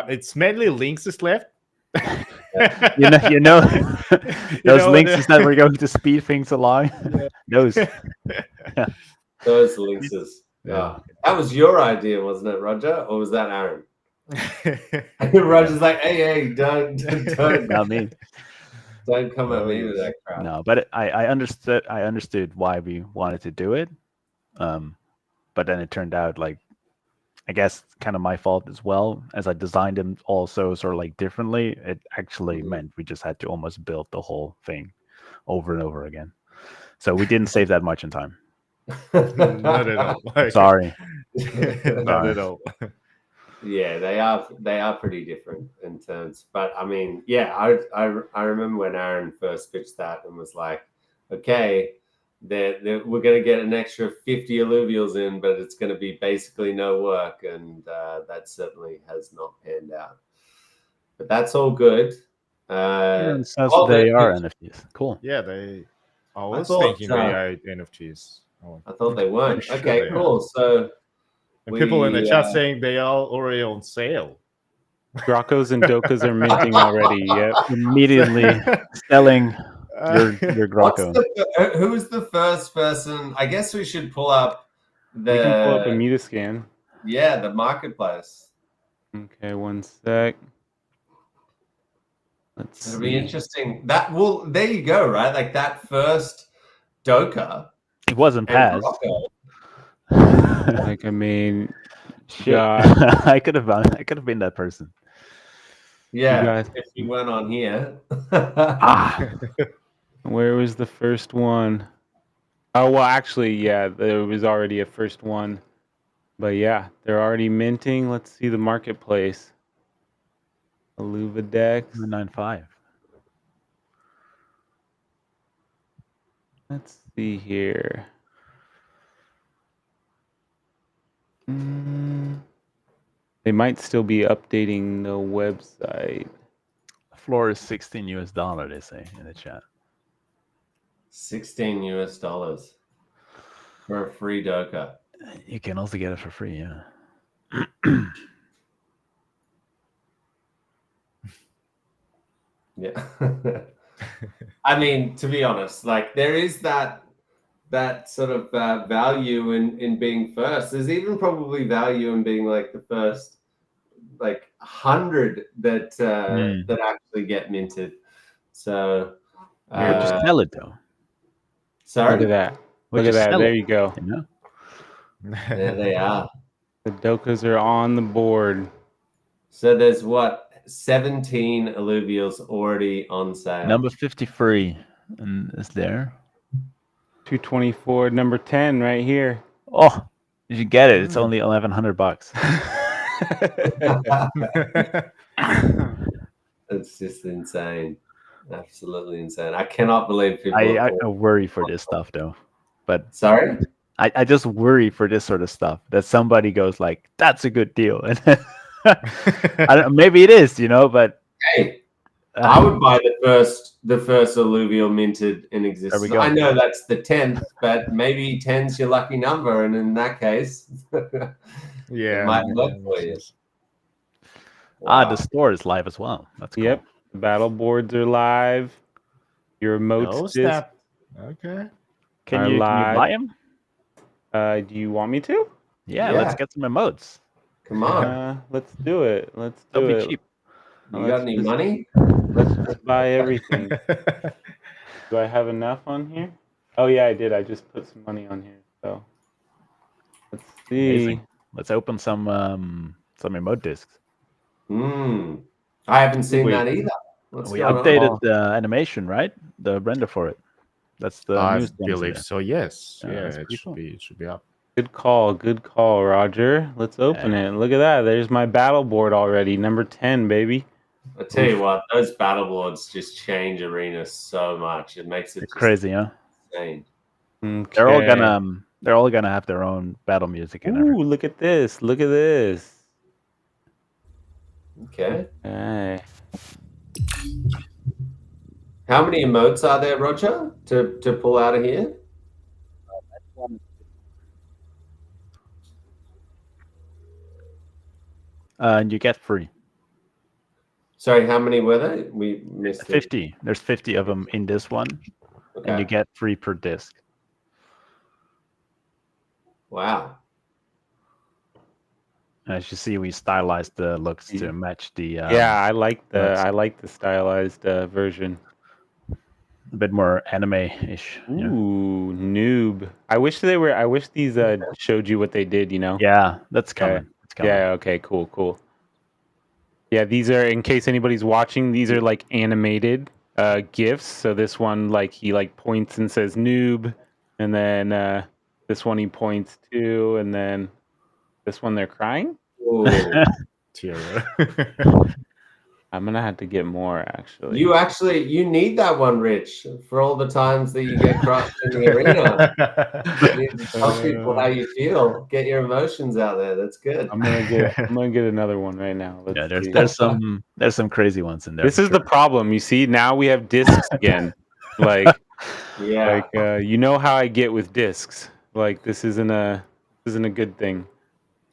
it's mainly links is left. Those links is that we're going to speed things along. Those links is. Yeah. That was your idea, wasn't it, Roger? Or was that Aaron? Roger's like, hey, don't not me. Don't come at me with that crap. No, but I understood why we wanted to do it. But then it turned out, like, I guess kind of my fault as well, as I designed them also sort of like differently. It actually meant we just had to almost build the whole thing over and over again. So we didn't save that much in time. Not at all. Like, Sorry. not at all. Yeah, they are pretty different in terms. But I mean, yeah, I remember when Aaron first pitched that and was like, okay, we're going to get an extra 50 Illuvials in, but it's going to be basically no work, and that certainly has not panned out. But that's all good. Aaron says oh, they are it- NFTs. Cool. Yeah, I was thought, thinking they are NFTs. Oh. I thought they weren't. Sure Okay, they cool. So and people in the chat saying they are already on sale. Grokos and Dokas are minting already. Yep. Immediately selling your Grokko. Who was the first person? I guess we should pull up the. You can pull up a Mutascan. Yeah, the marketplace. Okay, one sec. It'll be interesting. There you go, right? Like that first Doka. It wasn't passed. Like, I mean, shit. I could have been that person. Yeah, if you weren't on here. Where was the first one? Oh, well, actually, yeah, there was already a first one. But yeah, they're already minting. Let's see the marketplace. Illuvidex. 995. Let's see here. They might still be updating the website. Floor is $16 they say in the chat. $16 for a free Doka. You can also get it for free, yeah. Yeah. I mean, to be honest, like there is that sort of value in being first. There's even probably value in being like the first, like 100 that actually get minted. So just sell it though. Sorry, look at that. Look at that. There you go. You know? There they are. The Dokas are on the board. So there's what? 17 Illuvials already on sale. Number 53 and is there. 224, number 10 right here. Oh, you should get it. It's only $1,100. It's just insane. Absolutely insane. I cannot believe people. I worry for this stuff though. But sorry? I just worry for this sort of stuff that somebody goes like, that's a good deal. And maybe it is, but hey, I would buy the first Illuvial minted in existence. There we go. I know that's the 10th, but maybe 10's your lucky number, and in that case, yeah, it might work for you. Wow. The store is live as well. That's cool. Yep, the battle boards are live. Your emotes okay. Can you buy them? Do you want me to? Yeah, let's get some emotes. Come on. Let's do it. Let's do They'll it. be cheap. You got any money? Let's just buy everything. Do I have enough on here? Oh yeah, I did. I just put some money on here. So let's see. Amazing. Let's open some emote discs. I haven't seen that either. We updated the animation, right? The render for it. That's the I believe so. Yes. Yeah, it should be up. Good call, Roger. Let's open it. Look at that. There's my battle board already. Number 10, baby. I tell you what, those battle boards just change arenas so much. It makes it crazy, huh? Insane. Okay. They're all gonna have their own battle music and everything. Ooh, look at this. Look at this. Okay. Hey. How many emotes are there, Roger, to pull out of here? And you get free. Sorry, how many were there? We missed 50. There's 50 of them in this one, and you get free per disc. Wow. As you see, we stylized the looks to match the. Yeah, I like the stylized version. A bit more anime-ish. Ooh, noob. I wish these showed you what they did. Yeah, that's coming. Yeah. Okay. Cool. Yeah, these are, in case anybody's watching, these are like animated. gifts. So this one, like he like points and says noob, and then this one he points to, and then this one they're crying. I'm gonna have to get more actually. You need that one, Rich, for all the times that you get crushed in the arena. You need to tell people how you feel. Get your emotions out there. That's good. I'm gonna get another one right now. Let's see. there's some crazy ones in there. This is the problem. You see, now we have discs again. Like, yeah, you know how I get with discs. Like, this isn't a good thing.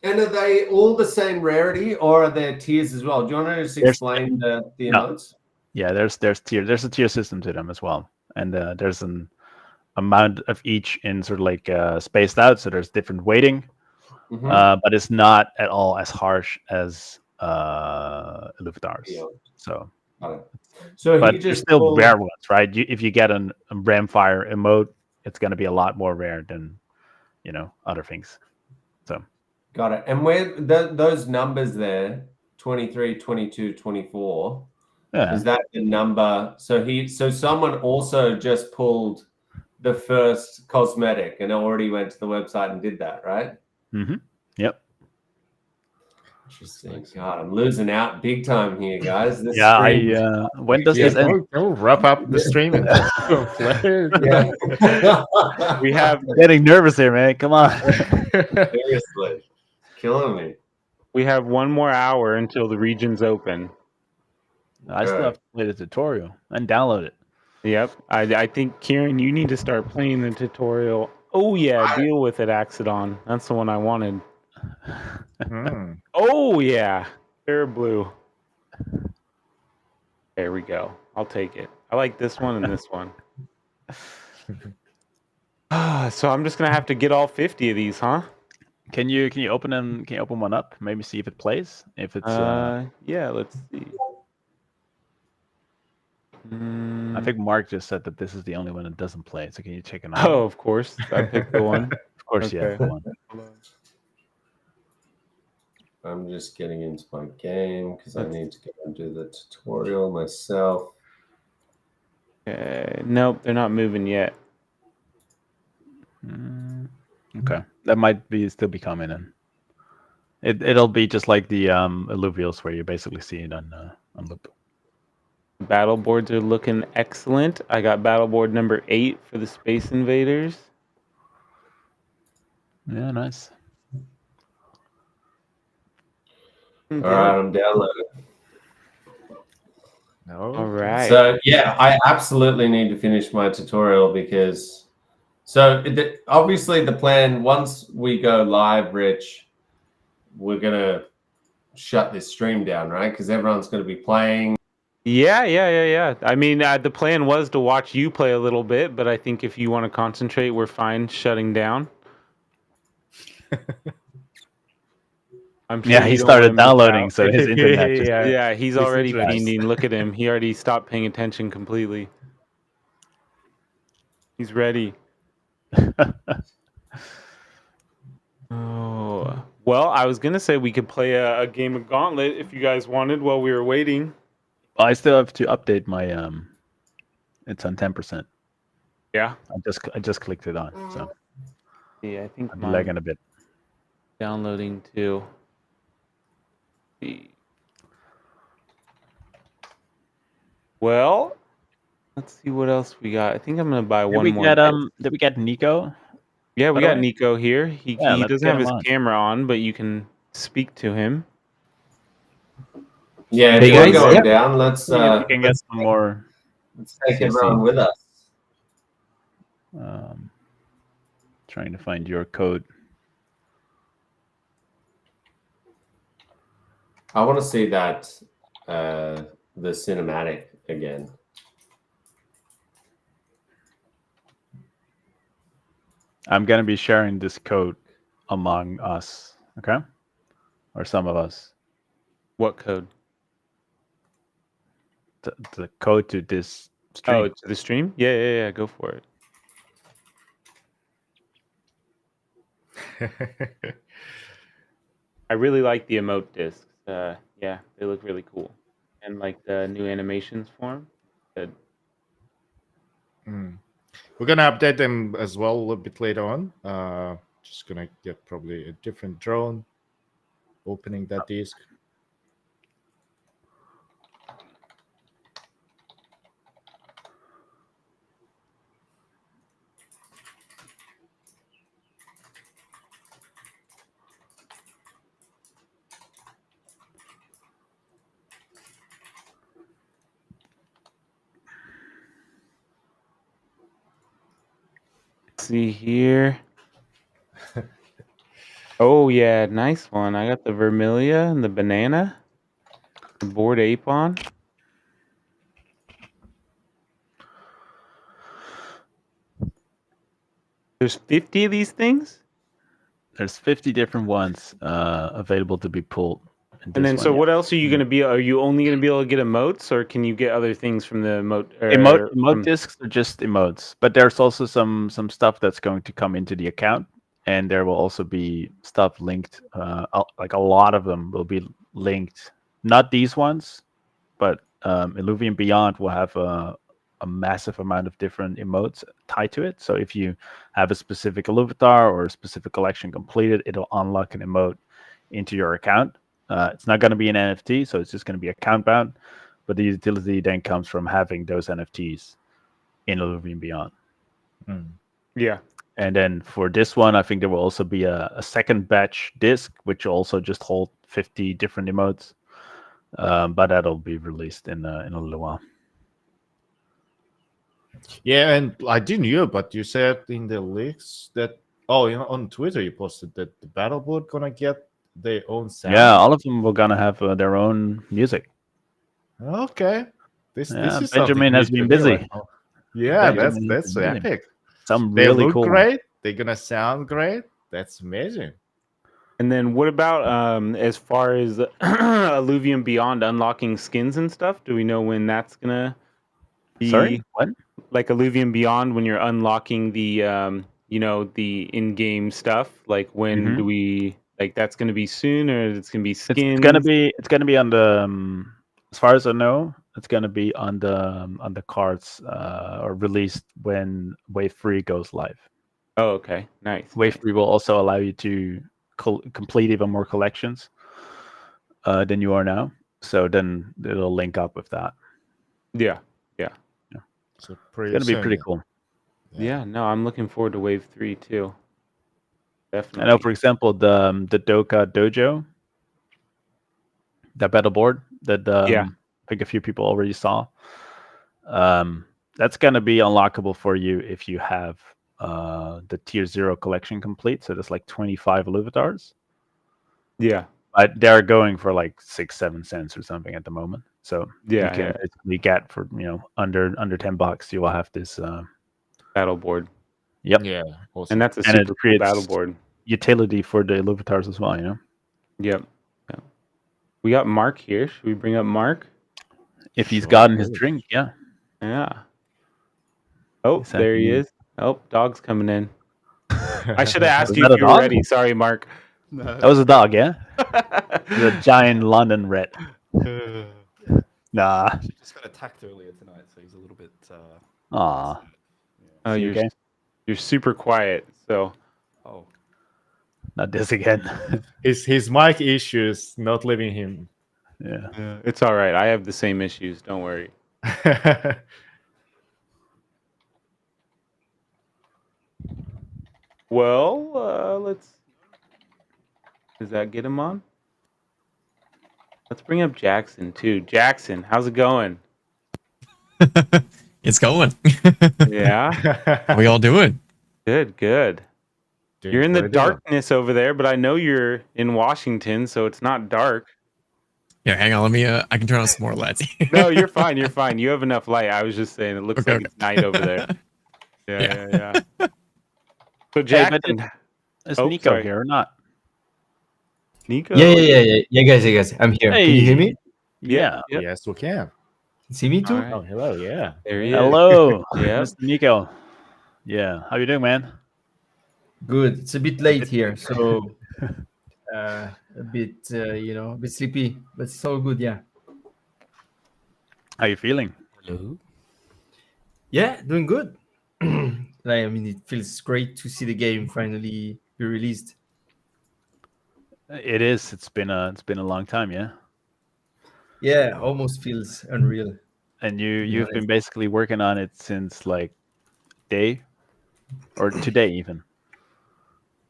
And are they all the same rarity, or are there tiers as well? Do you want to just explain the emotes? Yeah, there's tier. There's a tier system to them as well, and there's an amount of each in sort of like spaced out. So there's different weighting, but it's not at all as harsh as Illuviars. Yeah. So but there's still rare ones, right? If you get a Ramfire emote, it's going to be a lot more rare than other things. So. Got it. And where those numbers there, 23, 22, 24, is that the number? So someone also just pulled the first cosmetic and already went to the website and did that, right? Mm-hmm. Yep. Interesting. God, I'm losing out big time here, guys. This when does this end? We'll wrap up the stream and play. We have getting nervous here, man. Come on. Seriously. Killing me. We have 1 more hour until the region's open. I still have to play the tutorial and download it. Yep. I think, Kieran, you need to start playing the tutorial. Oh, yeah. Deal with it, Axodon. That's the one I wanted. Oh, yeah. Fair blue. There we go. I'll take it. I like this one and this one. So I'm just going to have to get all 50 of these, huh? Can you open them? Can you open one up? Maybe see if it plays. If it's yeah, let's see. I think Mark just said that this is the only one that doesn't play. So can you check it out? Oh, of course. I picked the one. Of course, yeah. The one. I'm just getting into my game because I need to go and do the tutorial myself. Nope, they're not moving yet. Okay, that might still be coming in. It'll be just like the Illuvials, where you basically see it on loop. Battle boards are looking excellent. I got battle board number 8 for the Space Invaders. Yeah, nice. All right, I'm downloading. All right. So yeah, I absolutely need to finish my tutorial because. So obviously the plan, once we go live, Rich, we're going to shut this stream down, right? Because everyone's going to be playing. Yeah. I mean, the plan was to watch you play a little bit, but I think if you want to concentrate, we're fine shutting down. I'm sure he started downloading, so his internet just... Yeah, he's already fiending. Look at him. He already stopped paying attention completely. He's ready. Oh, well, I was gonna say we could play a game of Gauntlet if you guys wanted while we were waiting. I still have to update my it's on 10%. Yeah, I just clicked it on, so yeah, I think I'm lagging a bit. Downloading too. Well, let's see what else we got. I think I'm gonna buy one more. Did we get Nico? Yeah, we got Nico here. He doesn't have his camera on, but you can speak to him. Yeah, if we're going down, let's see if we can get some more. Let's take everyone with us. Trying to find your code. I want to see that the cinematic again. I'm going to be sharing this code among us, okay? Or some of us. What code? The code to this stream. Oh, to the stream? Yeah, go for it. I really like the emote discs. Yeah, they look really cool. And like the new animations for them. Good. We're gonna update them as well a little bit later on. Just gonna get probably a different drone opening that disk. See here. Oh yeah, nice one. I got the Vermilia and the banana. The Bored Ape on. There's 50 of these things? There's 50 different ones available to be pulled. And then, so what else are you going to be? Are you only going to be able to get emotes, or can you get other things from the emote? Emote discs are just emotes, but there's also some stuff that's going to come into the account, and there will also be stuff linked. Like a lot of them will be linked. Not these ones, but Illuvium Beyond will have a massive amount of different emotes tied to it. So if you have a specific Illuvitar or a specific collection completed, it'll unlock an emote into your account. It's not going to be an NFT, so it's just going to be account bound. But the utility then comes from having those NFTs in Illuvium Beyond. Yeah. And then for this one, I think there will also be a second batch disc, which will also just hold 50 different emotes. But that'll be released in a little while. Yeah, and I didn't hear, but you said in the leaks that on Twitter you posted that the Battleboard gonna get their own sound. Yeah, all of them were gonna have their own music. Okay, this is Benjamin has been busy. Right, yeah, Benjamin that's epic. Some they really look cool. great. They're gonna sound great. That's amazing. And then what about as far as Illuvium Beyond unlocking skins and stuff? Do we know when that's gonna be? Sorry, what? Like Illuvium Beyond, when you're unlocking the the in-game stuff. Like when do we that's gonna be soon, or it's gonna be skins? It's gonna be on the as far as I know, it's gonna be on the cards or released when Wave 3 goes live. Oh, okay, nice. Wave 3 will also allow you to complete even more collections than you are now. So then it'll link up with that. Yeah. So it's gonna be pretty cool. Yeah, no, I'm looking forward to Wave 3 too. Definitely. I know, for example, the Doka Dojo, that battle board that I think a few people already saw. That's gonna be unlockable for you if you have the tier 0 collection complete. So there's like 25 Illuvitars. Yeah. But they're going for like 6-7 cents or something at the moment. So you can basically get for under $10, you will have this battle board. Yep. Yeah. Awesome. And that's a super cool battle board. Utility for the Illuvitars as well, Yep. We got Mark here. Should we bring up Mark? If he's gotten his drink, yeah. Yeah. Oh, there he is. Oh, dog's coming in. I should have asked you if you were ready. Sorry, Mark. No. That was a dog, yeah? The giant London red. Nah. She just got attacked earlier tonight, so he's a little bit... Aw. Oh, you're super quiet, so... Oh. Not this again. His mic issues not leaving him. Yeah. It's all right. I have the same issues. Don't worry. Well, let's... Does that get him on? Let's bring up Jackson, too. Jackson, how's it going? It's going. Yeah? How we all doing? Good. You're in the darkness over there, but I know you're in Washington, so it's not dark. Yeah, hang on. Let me. I can turn on some more lights. No, you're fine. You have enough light. I was just saying, it looks like it's night over there. Yeah. So, Jackson, is Nico here or not? Nico? Yeah, guys. I'm here. Hey. Can you hear me? Yeah. Yes, we can. See me too? Right. Oh, hello. Yeah. There he is. Hello, Mr. Nico. Yeah. How you doing, man? Good. It's a bit late here, so a bit sleepy, but it's all good. Yeah. How you feeling? Hello. Yeah, doing good. Like, I mean, it feels great to see the game finally be released. It is. It's been a long time, yeah. Yeah, almost feels unreal. And to be you've been honest. basically working on it since like day or today even.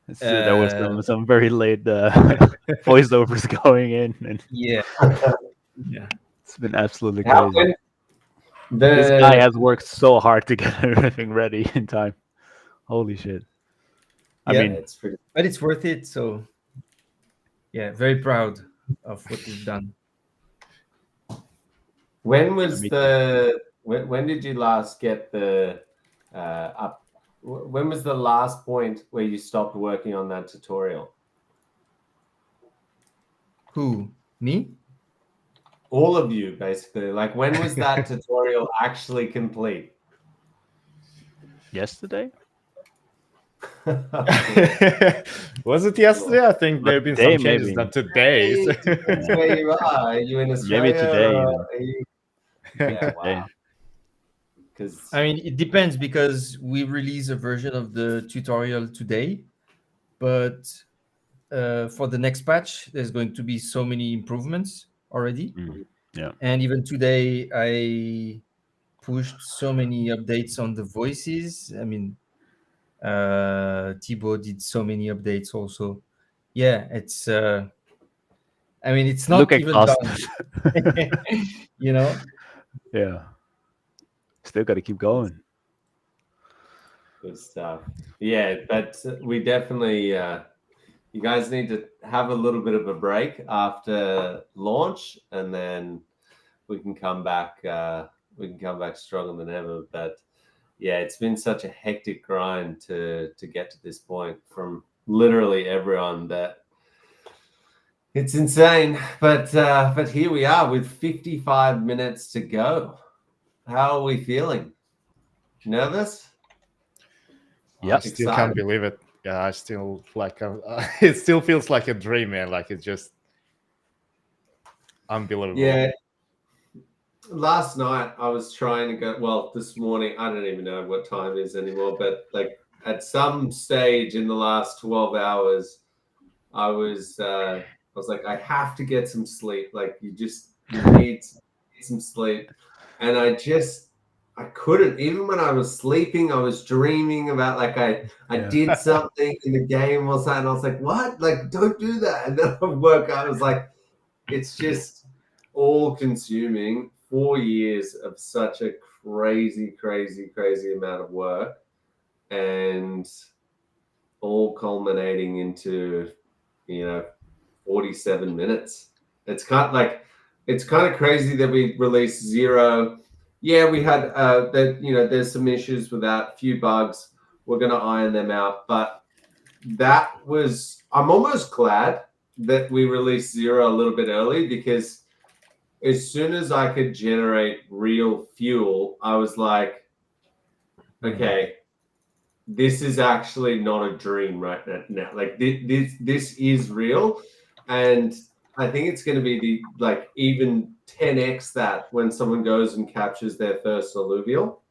There was some very late voiceovers going in, and Yeah, yeah. it's been absolutely How crazy. when This guy the has worked so hard to get everything ready in time. Holy shit! I Yeah, mean, it's pretty. but it's worth it. So yeah, very proud of what we've done. When was me the when did you last get the up? When was the last point where you stopped working on that tutorial? Who? Me? All of you, basically. Like, when was that tutorial actually complete? yesterday. Was it yesterday? I think But there have been today, some changes maybe. done today. It depends where you are. Are you in Australia? Maybe today. Or Even. are you... Yeah, Today. wow. Because I mean, it depends because we release a version of the tutorial today, but for the next patch, there's going to be so many improvements already. Yeah. And even today, I pushed so many updates on the voices. I mean, Thibaut did so many updates also. Yeah, it's. I mean, it's Look not even done. exhausted. You know. Yeah. Still got to keep going. good stuff. Yeah, but we definitely, you guys need to have a little bit of a break after launch, and then we can come back. We can come back stronger than ever. But yeah, it's been such a hectic grind to get to this point from literally everyone that it's insane. But here we are with 55 minutes to go. How are we feeling? Nervous? I still can't believe it. Yeah, I still like it still feels like a dream, man. Like it's just unbelievable. Yeah. Last night I was trying to go. Well, this morning I don't even know what time it is anymore. But like at some stage in the last 12 hours, I was like, I have to get some sleep. Like you need some sleep, and I couldn't. Even when I was sleeping, I was dreaming about like I did something in the game or something. I was like, what? Like, don't do that. And then I woke up. I was like, it's just all consuming. 4 years of such a crazy amount of work, and all culminating into 47 minutes. It's kind of crazy that we released 0. Yeah, we had that. There's some issues with that, few bugs. We're gonna iron them out, but I'm almost glad that we released 0 a little bit early, because as soon as I could generate real fuel, I was like, okay, this is actually not a dream right now. Like this is real, and I think it's going to be even 10x that when someone goes and captures their first Illuvial.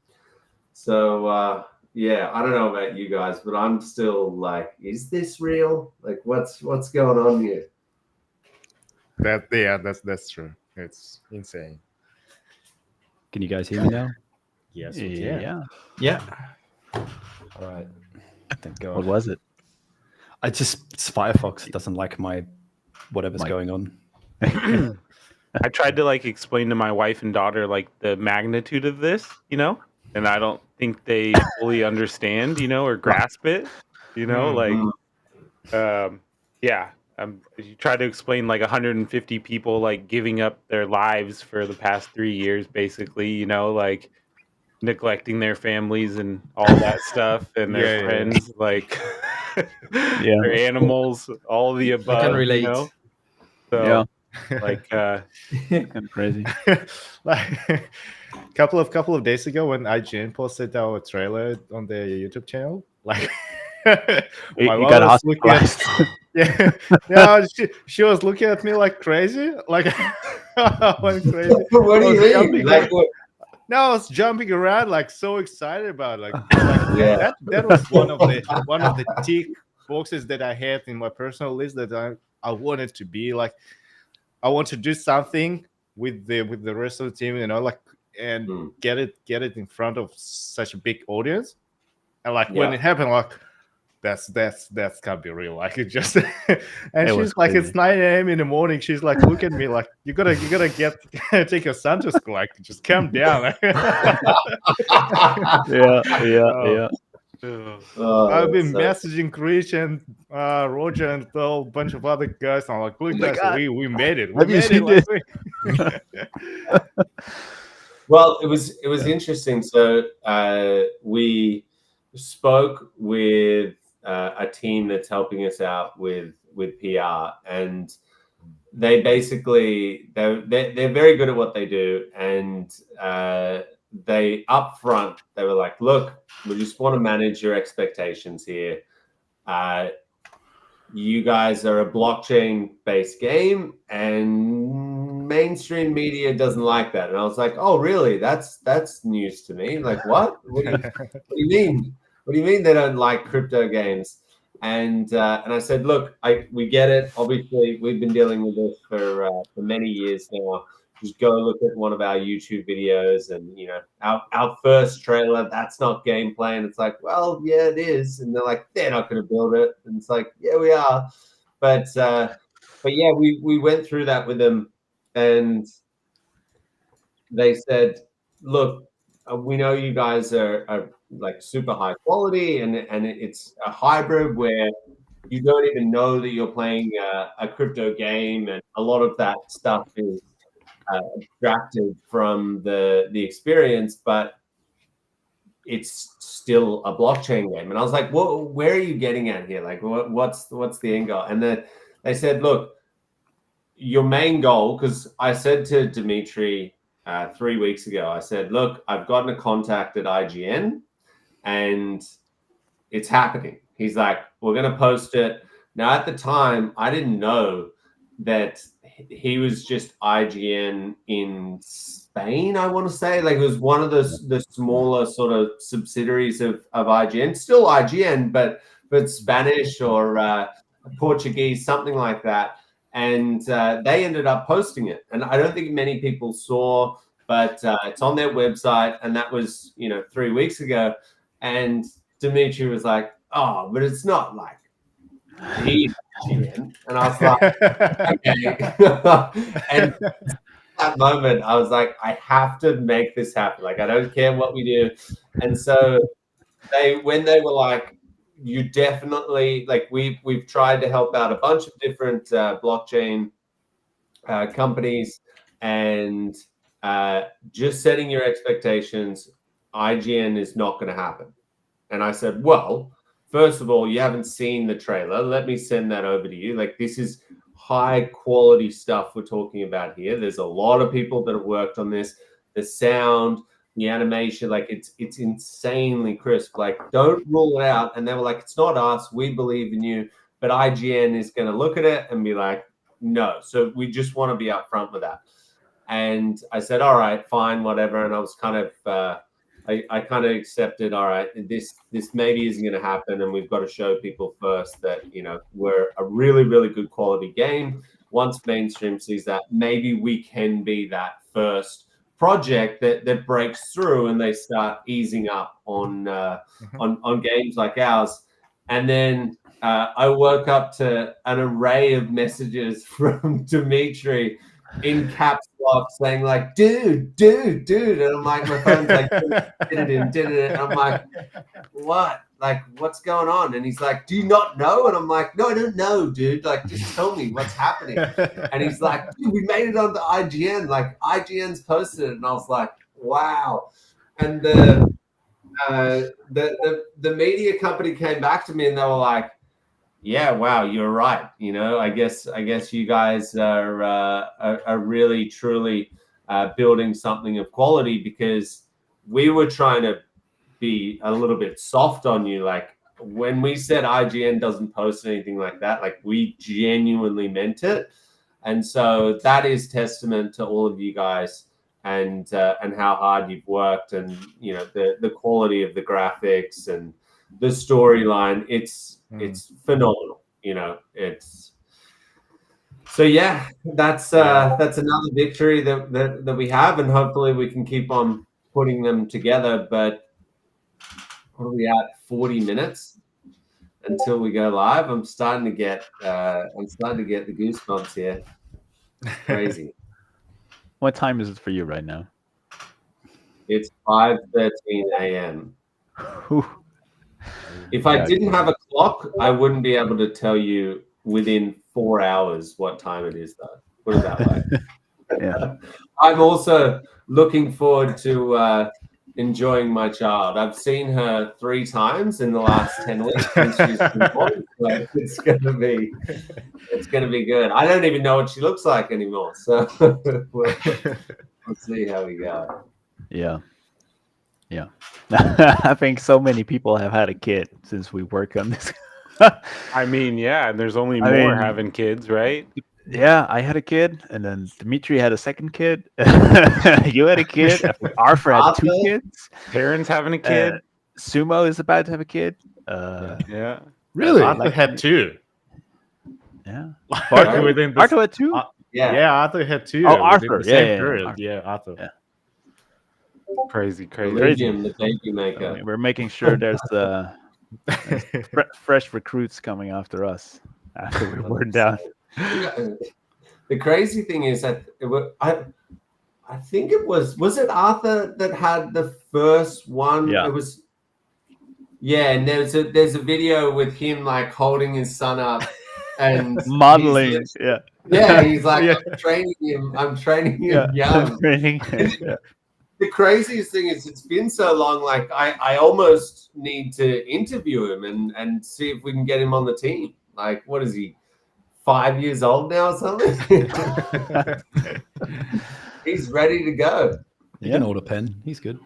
So yeah, I don't know about you guys, but I'm still like, is this real? Like, what's going on here? That's true. It's insane. Can you guys hear me now? Yes, we can. Yeah. All right. Thank God. What was it? It's Firefox. It doesn't like whatever's going on. I tried to explain to my wife and daughter the magnitude of this, and I don't think they fully understand, or grasp it, yeah. You try to explain 150 people giving up their lives for the past 3 years, basically, neglecting their families and all that stuff, and their friends, their animals, all the above. I can relate. So, kind of crazy. Couple of days ago, when IGN posted our trailer on the YouTube channel, my you mom got was looking at, she was looking at me like crazy, like I went crazy. What do you mean? No, I was jumping around like so excited about it. That was one of the tick boxes that I had in my personal list that I wanted to be like. I want to do something with the rest of the team, like, and get it in front of such a big audience. And like when it happened, like that's can't be real. Like it just and she's like, it's 9 a.m. in the morning. She's like, look at me like you gotta get take your son to school. Like just calm down. Yeah. I've been messaging Krish and Roger and a whole bunch of other guys. I'm like, look, guys, we made it. We made it. Well, it was interesting. So we spoke with a team that's helping us out with PR, and they basically they're very good at what they do, and they upfront they were like, look, we just want to manage your expectations here. You guys are a blockchain based game, and mainstream media doesn't like that. And I was like, oh really? That's news to me. Like, what do you mean? What do you mean they don't like crypto games? And I said, look, we get it. Obviously, we've been dealing with this for many years now. Just go look at one of our YouTube videos, and our first trailer, that's not gameplay. And it's like, well, yeah, it is. And they're like, they're not going to build it. And it's like, yeah, we are. But yeah, we went through that with them, and they said, look, we know you guys are like super high quality, and it's a hybrid where you don't even know that you're playing a crypto game, and a lot of that stuff is abstracted from the experience, but it's still a blockchain game. And I was like, well, where are you getting at here? Like, what's the end goal? And then they said, look, your main goal, because I said to Dimitri 3 weeks ago, I said, look, I've gotten a contact at IGN and it's happening. He's like, we're going to post it. Now, at the time, I didn't know that he was just IGN in Spain, I want to say. Like, it was one of the smaller sort of subsidiaries of IGN. Still IGN, but Spanish or Portuguese, something like that. And they ended up posting it. And I don't think many people saw, but it's on their website. And that was, 3 weeks ago. And Dimitri was like, oh, but it's not like the IGN. And I was like, okay. And that moment, I was like, I have to make this happen. Like, I don't care what we do. And so when they were like, you definitely, like, we've tried to help out a bunch of different blockchain companies, and just setting your expectations, IGN is not going to happen. And I said, well, first of all, you haven't seen the trailer. Let me send that over to you. Like, this is high quality stuff we're talking about here. There's a lot of people that have worked on this. The sound, the animation, like it's insanely crisp. Like, don't rule it out. And they were like, it's not us. We believe in you. But IGN is going to look at it and be like, no. So we just want to be upfront with that. And I said, all right, fine, whatever. And I was kind of, I kind of accepted, all right, this maybe isn't going to happen. And we've got to show people first that, we're a really, really good quality game. Once mainstream sees that, maybe we can be that first project that breaks through and they start easing up on games like ours. And then I woke up to an array of messages from Dimitri in caps lock saying like, dude. And I'm like, my phone's like, did it. And I'm like, what? Like, what's going on? And he's like, do you not know? And I'm like, no, I don't know, dude. Like, just tell me what's happening. And he's like, dude, we made it onto IGN. Like, IGN's posted it. And I was like, wow. And the media company came back to me and they were like, yeah, wow, you're right. I guess you guys are really truly building something of quality, because we were trying to be a little bit soft on you. Like, when we said IGN doesn't post anything like that, like, we genuinely meant it. And so that is testament to all of you guys and how hard you've worked, and you know the quality of the graphics and the storyline. It's phenomenal. You know, it's so yeah. That's another victory that we have, and hopefully we can keep on putting them together. But what are we at? 40 minutes until we go live. I'm starting to get the goosebumps here. Crazy. What time is it for you right now? It's 5:13 a.m. If I didn't have a clock, I wouldn't be able to tell you within 4 hours what time it is, though. Put it that way. Yeah. I'm also looking forward to enjoying my child. I've seen her 3 times in the last 10 weeks since she's been born. So it's gonna be good. I don't even know what she looks like anymore. So we'll see how we go. Yeah. Yeah. I think so many people have had a kid since we work on this. I mean, yeah, and there's only I more mean, having kids, right? Yeah, I had a kid, and then Dimitri had a second kid. You had a kid. I think Arthur had 2 kids. Parents having a kid. Sumo is about to have a kid. Yeah. Really? I had 2. Yeah. Arthur had 2? Yeah, Arthur had 2. Oh, within Arthur. the same Yeah. period. Yeah, Arthur. Yeah. Crazy. Illuvium, the baby maker. We're making sure there's fresh recruits coming after us after we're down. The crazy thing is that I think it was it Arthur that had the first one? Yeah. It was. Yeah, and there's a video with him like holding his son up and modeling. He's like, I'm training him young. The craziest thing is it's been so long, like I almost need to interview him and see if we can get him on the team. Like, what is he, 5 years old now or something? He's ready to go. He can hold a pen. He's good.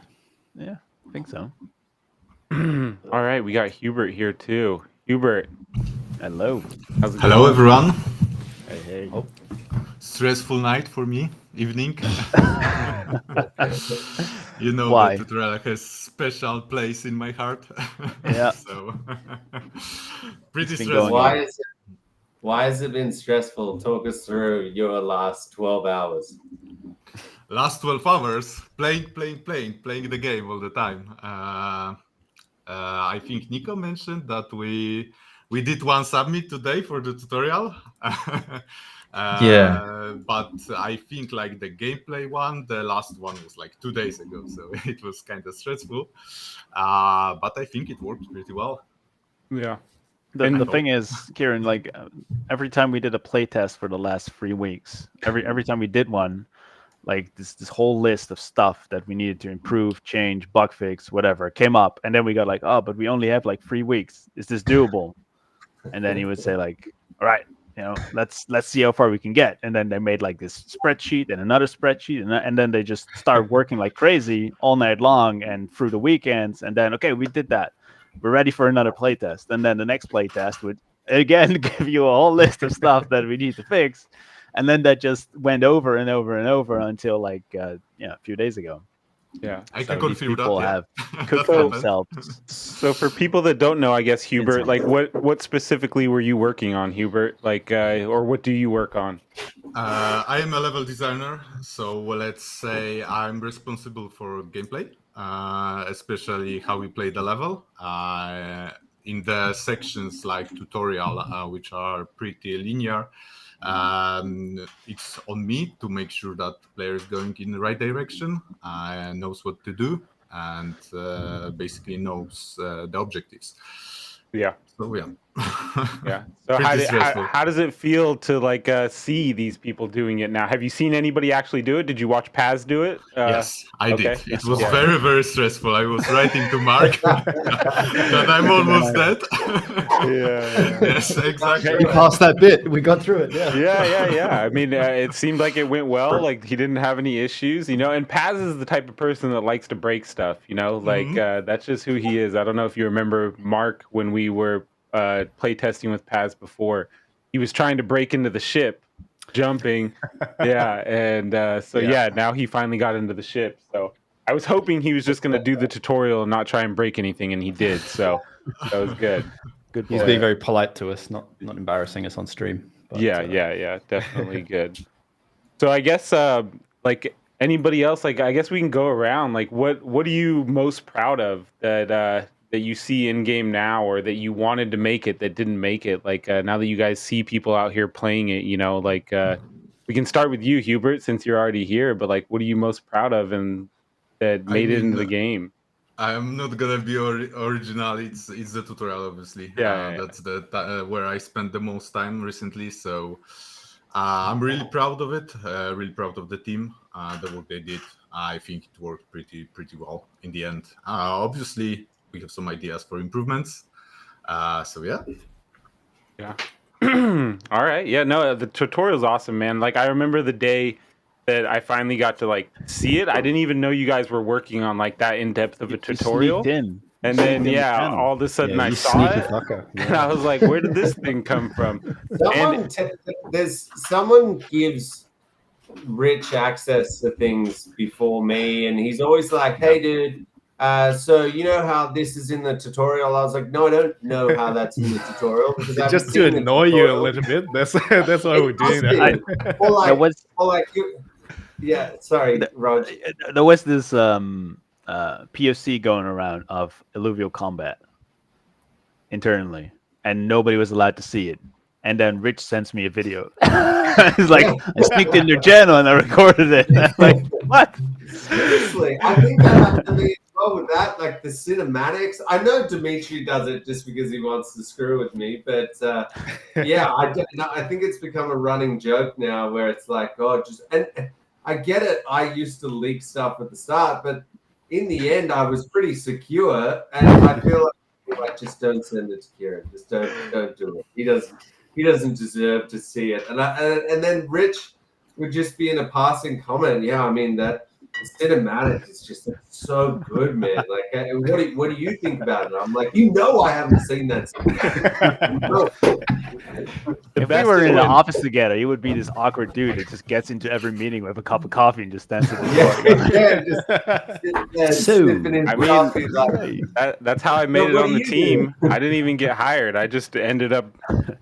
Yeah, I think so. All right, we got Hubert here too. Hubert. Hello. How's it Hello, going? everyone. Hey. Oh. Stressful night for me, evening. You know, Why? the tutorial has special place in my heart. Yeah. So pretty It's been stressful. Why has it been stressful? Talk us through your last 12 hours. Last 12 hours playing the game all the time. I think Nico mentioned that we did one submit today for the tutorial. But I think like the gameplay one, the last one was like 2 days ago, so it was kind of stressful. But I think it worked pretty well. Yeah. The thing is, Kieran, like every time we did a playtest for the last 3 weeks, every time we did one, like this whole list of stuff that we needed to improve, change, bug fix, whatever came up, and then we got like, oh, but we only have like 3 weeks. Is this doable? And then he would say like, all right, you know, let's see how far we can get. And then they made like this spreadsheet and another spreadsheet, and then they just started working like crazy all night long and through the weekends. And then okay, we did that. We're ready for another playtest. And then the next playtest would again give you a whole list of stuff that we need to fix. And then that just went over and over and over until like a few days ago. Yeah, I can confirm that. People Yeah. have cooked themselves. So for people that don't know, I guess Hubert, like what specifically were you working on, Hubert? Like, or what do you work on? I am a level designer, so let's say I'm responsible for gameplay, especially how we play the level. In the sections like tutorial, which are pretty linear, it's on me to make sure that the player is going in the right direction, knows what to do, and basically knows the objectives. Yeah. So yeah. Yeah. So how does it feel to like see these people doing it now? Have you seen anybody actually do it? Did you watch Paz do it? Yes, I did. It was Yeah. very, very stressful. I was writing to Mark that I'm almost dead. Yeah. Yes, exactly. We passed that bit. We got through it. Yeah. I mean, it seemed like it went well. Like he didn't have any issues, you know. And Paz is the type of person that likes to break stuff, you know. Like that's just who he is. I don't know if you remember Mark when we were play testing with Paz before. He was trying to break into the ship jumping. Yeah, and now he finally got into the ship. So I was hoping he was just going to do the tutorial and not try and break anything, and he did. So that was good. Good. He's being very polite to us, not embarrassing us on stream. But, yeah, definitely good. So I guess like anybody else, like I guess we can go around. Like what are you most proud of that you see in game now, or that you wanted to make it that didn't make it? Like now that you guys see people out here playing it, like we can start with you, Hubert, since you're already here. But like, what are you most proud of and that made it into the game? I'm not gonna be original. It's the tutorial, obviously. That's the where I spent the most time recently. So I'm really proud of it. Really proud of the team. The work they did. I think it worked pretty well in the end. Obviously, we have some ideas for improvements. So yeah. All right. Yeah. No, the tutorial's awesome, man. Like I remember the day that I finally got to like see it. I didn't even know you guys were working on like that in depth of a tutorial. Sneaked in. And then all of a sudden I saw it, and I was like, "Where did this thing come from?" Someone gives Rich access to things before me, and he's always like, "Hey, dude, so you know how this is in the tutorial?" I was like, "No, I don't know how that's in the tutorial because I just to annoy you a little bit. That's why we're doing that. Yeah, sorry, Rog. There was this POC going around of Illuvial combat internally, and nobody was allowed to see it. And then Rich sends me a video. He's like, I sneaked in your channel and I recorded it. And I'm like, what? Seriously, I think I have to be involved with that. Like the cinematics. I know Dimitri does it just because he wants to screw with me, but I think it's become a running joke now where it's like, oh, and I get it. I used to leak stuff at the start, but in the end, I was pretty secure, and I feel like just don't send it to Kieran. Just don't do it. He doesn't deserve to see it. And then Rich would just be in a passing comment. Yeah, I mean that cinematic is just so good, man. Like, what do you think about it? I'm like, I haven't seen that. If we were in the office together, he would be this awkward dude that just gets into every meeting with a cup of coffee and just stands at the door. That's how I made it on the team. I didn't even get hired. I just ended up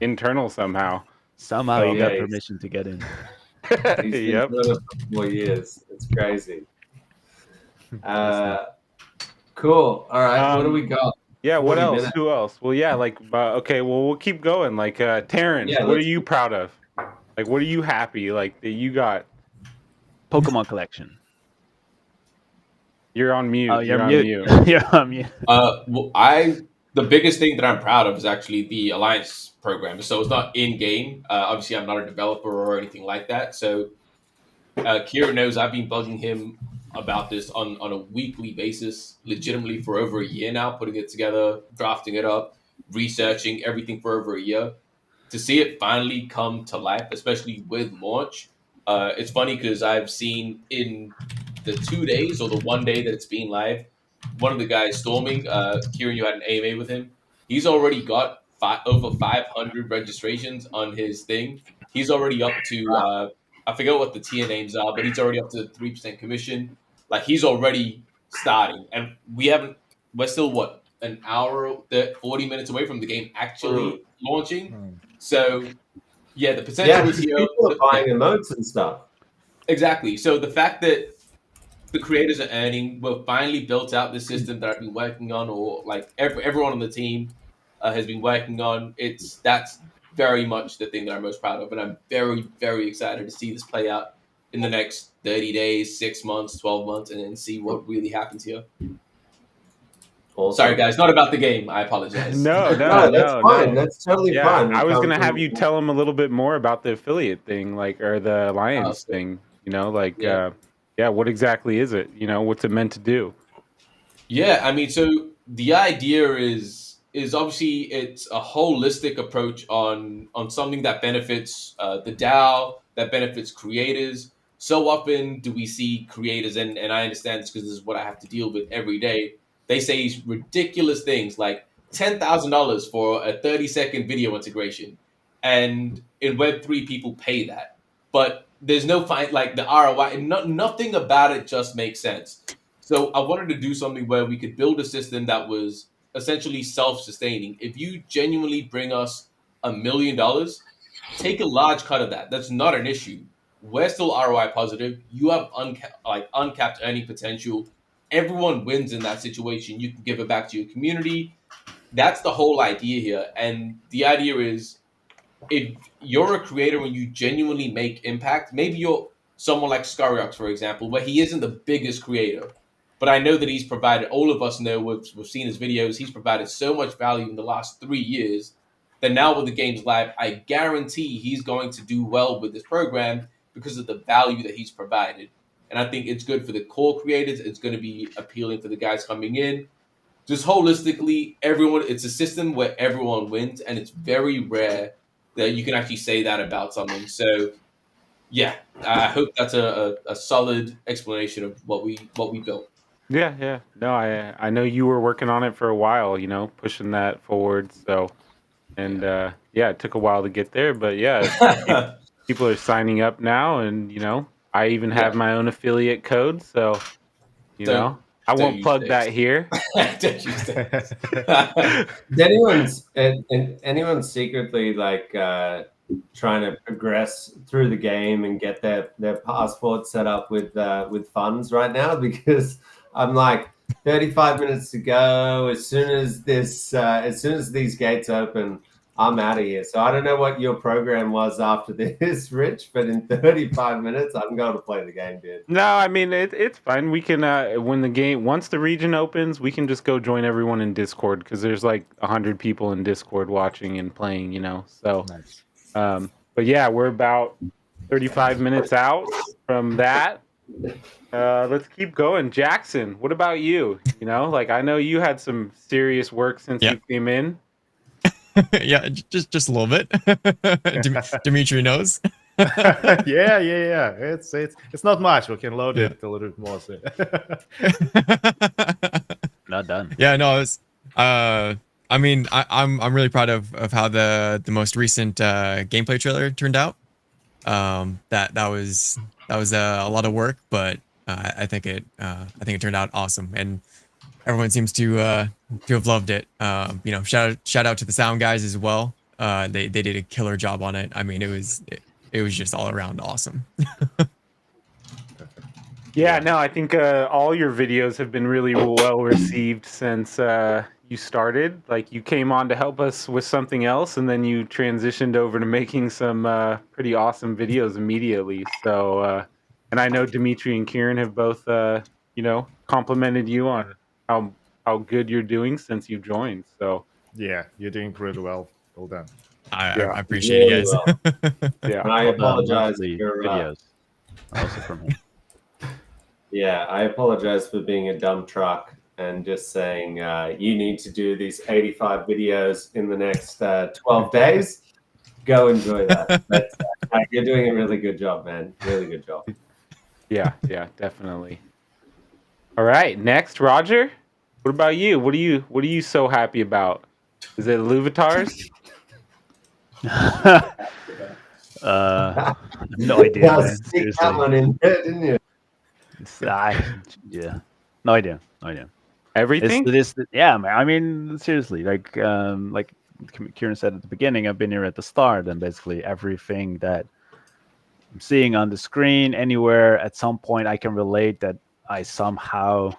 internal somehow. Somehow you got permission to get in. He's been doing it for 4 years. It's crazy. Cool. All right. What do we got? Yeah. What else? Minutes. Who else? Well, yeah. Like, okay. Well, we'll keep going. Like, Taryn, what are you proud of? Like, what are you happy like that you got? Pokemon collection. You're on mute. Oh, you're on mute. You're on mute. The biggest thing that I'm proud of is actually the Alliance program. So it's not in game. Obviously, I'm not a developer or anything like that. So Kieran knows I've been bugging him about this on a weekly basis, legitimately for over a year now, putting it together, drafting it up, researching everything for over a year. To see it finally come to life, especially with launch, it's funny because I've seen in the 2 days or the 1 day that it's been live, one of the guys storming, Kieran, you had an AMA with him. He's already got over 500 registrations on his thing. He's already up to, I forget what the tier names are, but he's already up to 3% commission. Like he's already starting, and we're still an hour, 40 minutes away from the game actually launching. So yeah, the potential is here. People are buying emotes and stuff. Exactly. So the fact that the creators are earning, we've finally built out the system that I've been working on, or like everyone on the team has been working on. That's very much the thing that I'm most proud of, and I'm very, very excited to see this play out in the next 30 days, 6 months, 12 months, and then see what really happens here. Awesome. Sorry, guys, not about the game. I apologize. No, that's fine. No. That's totally fine. I was gonna have you tell them a little bit more about the affiliate thing, or the Alliance thing. What exactly is it? What's it meant to do? Yeah, I mean, so the idea is obviously it's a holistic approach on something that benefits the DAO, that benefits creators. So often do we see creators, and I understand this because this is what I have to deal with every day. They say ridiculous things like $10,000 for a 30-second video integration. And in Web3, people pay that. but there's no like the ROI, and nothing about it just makes sense. So I wanted to do something where we could build a system that was essentially self-sustaining. If you genuinely bring us $1 million, take a large cut of that. That's not an issue. We're still ROI positive. You have uncapped earning potential. Everyone wins in that situation. You can give it back to your community. That's the whole idea here. And the idea is, if you're a creator and you genuinely make impact, maybe you're someone like Scariox, for example, where he isn't the biggest creator, but I know that he's provided, all of us know, we've seen his videos, he's provided so much value in the last 3 years that now with the game's live, I guarantee he's going to do well with this program because of the value that he's provided. And I think it's good for the core creators. It's going to be appealing for the guys coming in. Just holistically, it's a system where everyone wins, and it's very rare that you can actually say that about something. So yeah, I hope that's a solid explanation of what we built. Yeah. No, I know you were working on it for a while, pushing that forward. So, and yeah, it took a while to get there, but yeah, people are signing up now, and I even have my own affiliate code. So, I won't plug that here. Don't use anyone secretly like trying to progress through the game and get their passport set up with funds right now? Because I'm like 35 minutes to go. As soon as these gates open, I'm out of here. So I don't know what your program was after this, Rich, but in 35 minutes, I'm going to play the game, dude. No, I mean, it's fine. We can, once the region opens, we can just go join everyone in Discord, because there's like 100 people in Discord watching and playing, so. Nice. But yeah, we're about 35 minutes out from that. Let's keep going. Jackson, what about you? I know you had some serious work since you came in. Yeah, just a little bit. Dimitri knows. Yeah. It's not much. We can load it a little bit more. So. Not done. Yeah, no, it's I mean, I'm really proud of how the most recent gameplay trailer turned out. That was a lot of work, but I think it turned out awesome, and everyone seems to have loved it. Shout out to the sound guys as well. They did a killer job on it. I mean, it was just all around awesome. Yeah, no, I think all your videos have been really well received since you started. Like, you came on to help us with something else, and then you transitioned over to making some pretty awesome videos immediately. So, and I know Dimitri and Kieran have both, complimented you on how good you're doing since you joined. So yeah, you're doing pretty well. Well done. I appreciate it, guys. Well. Yeah, and I apologize for your videos. Also from me. Yeah, I apologize for being a dumb truck and just saying you need to do these 85 videos in the next 12 days. Go enjoy that. But, you're doing a really good job, man. Really good job. Yeah, definitely. All right, next, Roger. What about you? What are you so happy about? Is it Illuvatars? No idea. Yeah, Man. stick that one in there, didn't you? Yeah, no idea. Everything? Yeah, man. I mean, seriously, like Kieran said at the beginning, I've been here at the start, and basically everything that I'm seeing on the screen, anywhere, at some point, I can relate that I somehow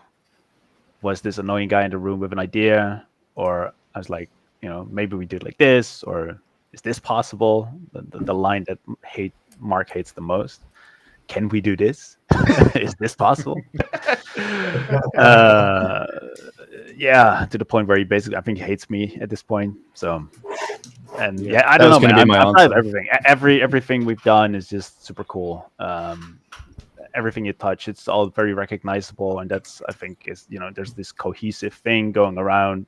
was this annoying guy in the room with an idea, or I was like, maybe we do it like this, or is this possible? The line that Mark hates the most. Can we do this? Is this possible? Yeah, to the point where he basically, I think, hates me at this point. So, and yeah, I don't know, man. I'm proud of everything. Everything we've done is just super cool. Everything you touch, it's all very recognizable, and that's, I think, is there's this cohesive thing going around.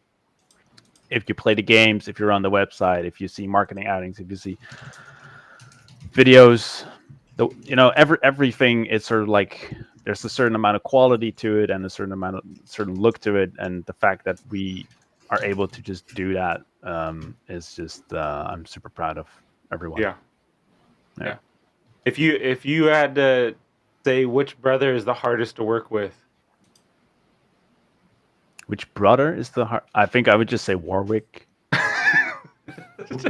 If you play the games, if you're on the website, if you see marketing outings, if you see videos. Everything is sort of like there's a certain amount of quality to it and a certain look to it, and the fact that we are able to just do that is just I'm super proud of everyone. Yeah. If you had to say which brother is the hardest to work with, Which brother is the hard? I think I would just say Warwick.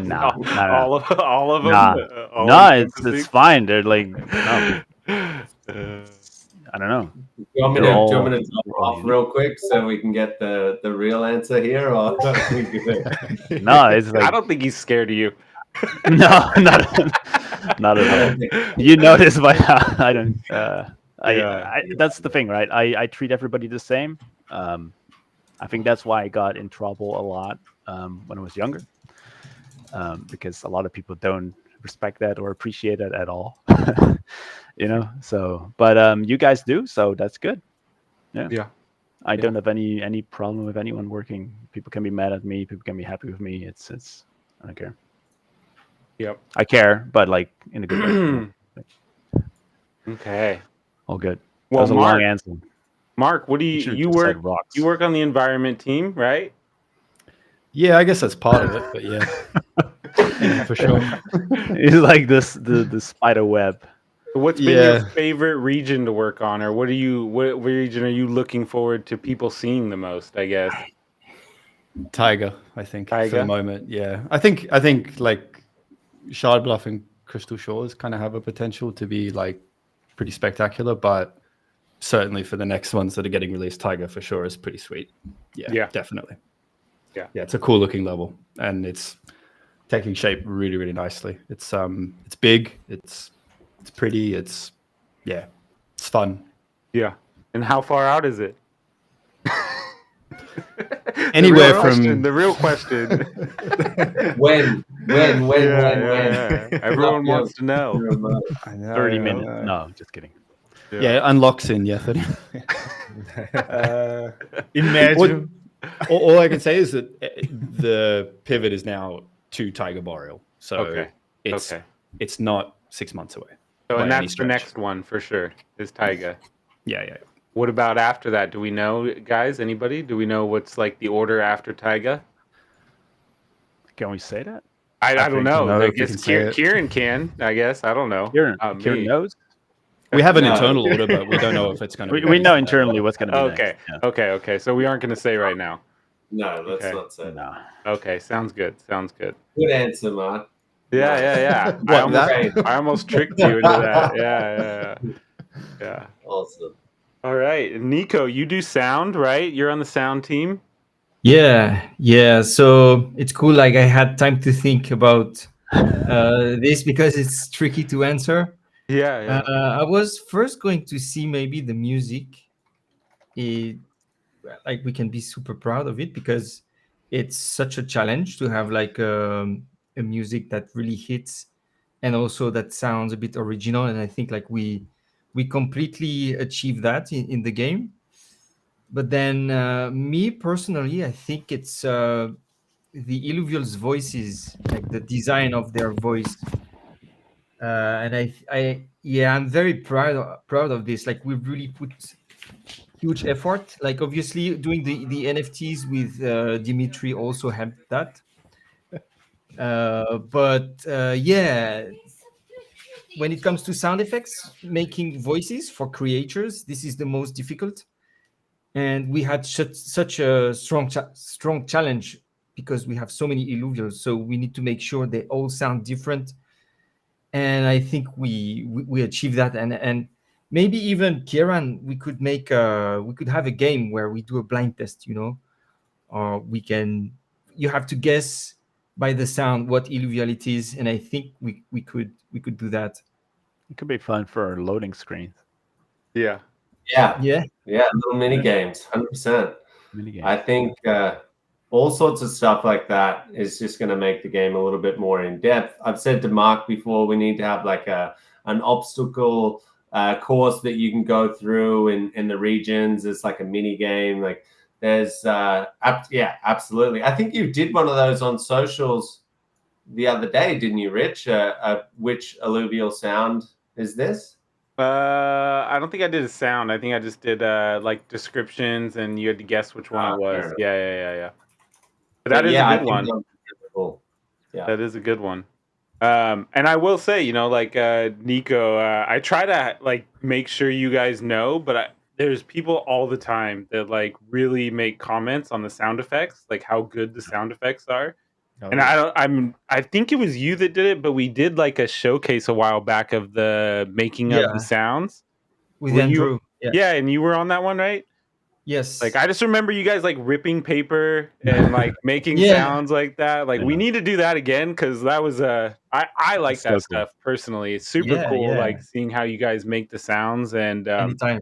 Nah. all of them. Nah, it's fine. They're like no. I don't know. Do you want me They're to all- drop they're all off real quick so we can get the real answer here, or are we good? No, it's like I don't think he's scared of you. no, not at all. You know this by now. I don't. That's the thing, right? I treat everybody the same. I think that's why I got in trouble a lot when I was younger, because a lot of people don't respect that or appreciate it at all. You know. So, but you guys do, so that's good. Yeah. I don't have any problem with anyone working. People can be mad at me. People can be happy with me. It's I don't care. Yep. I care, but like in a good way. Okay. All good. Well, that was a long answer. Mark, what do you work? You work on the environment team, right? Yeah, I guess that's part of it, but yeah, for sure. It's like the spider web. What's been your favorite region to work on, or what region are you looking forward to people seeing the most? I guess Tiger, I think, for Taiga? the moment. Yeah, I think like Shard Bluff and Crystal Shores kind of have a potential to be like pretty spectacular, but certainly for the next ones that are getting released, Tiger for sure is pretty sweet. Yeah, definitely. Yeah, it's a cool looking level, and it's taking shape really, really nicely. It's big, it's pretty, it's fun. Yeah. And how far out is it? Anywhere the real question. When? Everyone wants to know. 30 minutes. No, just kidding. Yeah, unlocks in 30. Imagine. All I can say is that the pivot is now to Tiger Boreal, so it's not 6 months away. So, and that's the next one for sure, is Taiga. Yeah. What about after that? Do we know, guys? Anybody? Do we know what's like the order after Taiga? Can we say that? I don't know. I guess Kieran can. I guess I don't know. Kieran knows. We have an internal order, but we don't know if it's going to be. We know internally what's going to be next. Yeah. Okay. So we aren't going to say right now. No, let's not say. No. Okay, sounds good. Good answer, Mark. Yeah. I almost tricked you into that. Yeah. Awesome. All right, Nico, you do sound, right? You're on the sound team. Yeah. So it's cool. Like I had time to think about this because it's tricky to answer. Yeah. I was first going to see maybe the music. Like we can be super proud of it because it's such a challenge to have like a music that really hits and also that sounds a bit original. And I think like we completely achieved that in the game. But then me personally, I think it's the Illuvials' voices, like the design of their voice. And I'm very proud of this. Like we really put huge effort. Like obviously doing the NFTs with Dimitri also helped that. But when it comes to sound effects, making voices for creators, this is the most difficult. And we had such a strong challenge because we have so many Illuvials. So we need to make sure they all sound different. And I think we achieved that. And maybe even Kieran, we could have a game where we do a blind test, or you have to guess by the sound what Illuvial it is. And I think we could do that. It could be fun for our loading screens. Yeah. Little mini games, 100%. I think all sorts of stuff like that is just going to make the game a little bit more in depth. I've said to Mark before, we need to have like an obstacle course that you can go through in the regions. It's like a mini game. Like there's absolutely. I think you did one of those on socials the other day, didn't you, Rich? Which Illuvial sound is this? I don't think I did a sound. I think I just did like descriptions, and you had to guess which one it was. Yeah. But that is a good one. Cool. Yeah, that is a good one. And I will say, you know, like Nico, I try to like make sure you guys know, but there's people all the time that like really make comments on the sound effects, like how good the sound effects are. Oh, And yeah. I think it was you that did it, but we did like a showcase a while back of the making of the Yeah. sounds. With Were Andrew. you? Yeah. Yeah, and you were on that one, right? Yes. Like I just remember you guys like ripping paper and like making Yeah. sounds like that. Like we need to do that again because that was I like It's that so cool. stuff personally. It's super Yeah, cool, yeah. like seeing how you guys make the sounds and Anytime.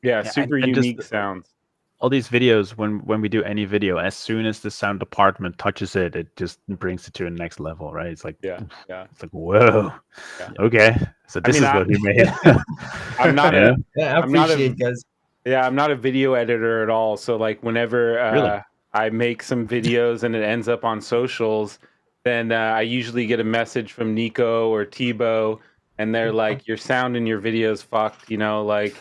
yeah, Yeah, super and just unique sounds. all these videos, when we do any video, as soon as the sound department touches it, it just brings it to the next level, right? It's like Yeah. it's like whoa, Yeah. okay, so this mean, is what he made. I'm not Yeah. Yeah, I I'm not appreciate guys. Yeah, I'm not a video editor at all. So like whenever Really? I make some videos and it ends up on socials, then I usually get a message from Nico or Tebow, and they're like, "Your sound in your videos fucked," you know, like,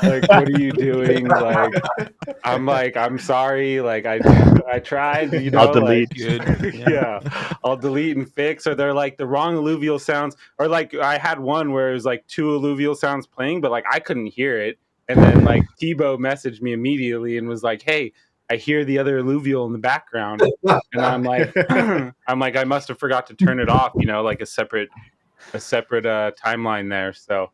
like what are you doing? Like, I'm sorry, like I tried, you know, I'll delete. like yeah, I'll delete and fix. Or they're like the wrong alluvial sounds, or like I had one where it was like two alluvial sounds playing, but like I couldn't hear it. And then like Tebow messaged me immediately and was like, "Hey, I hear the other alluvial in the background," and I'm like, I must have forgot to turn it off, you know, like a separate timeline there. So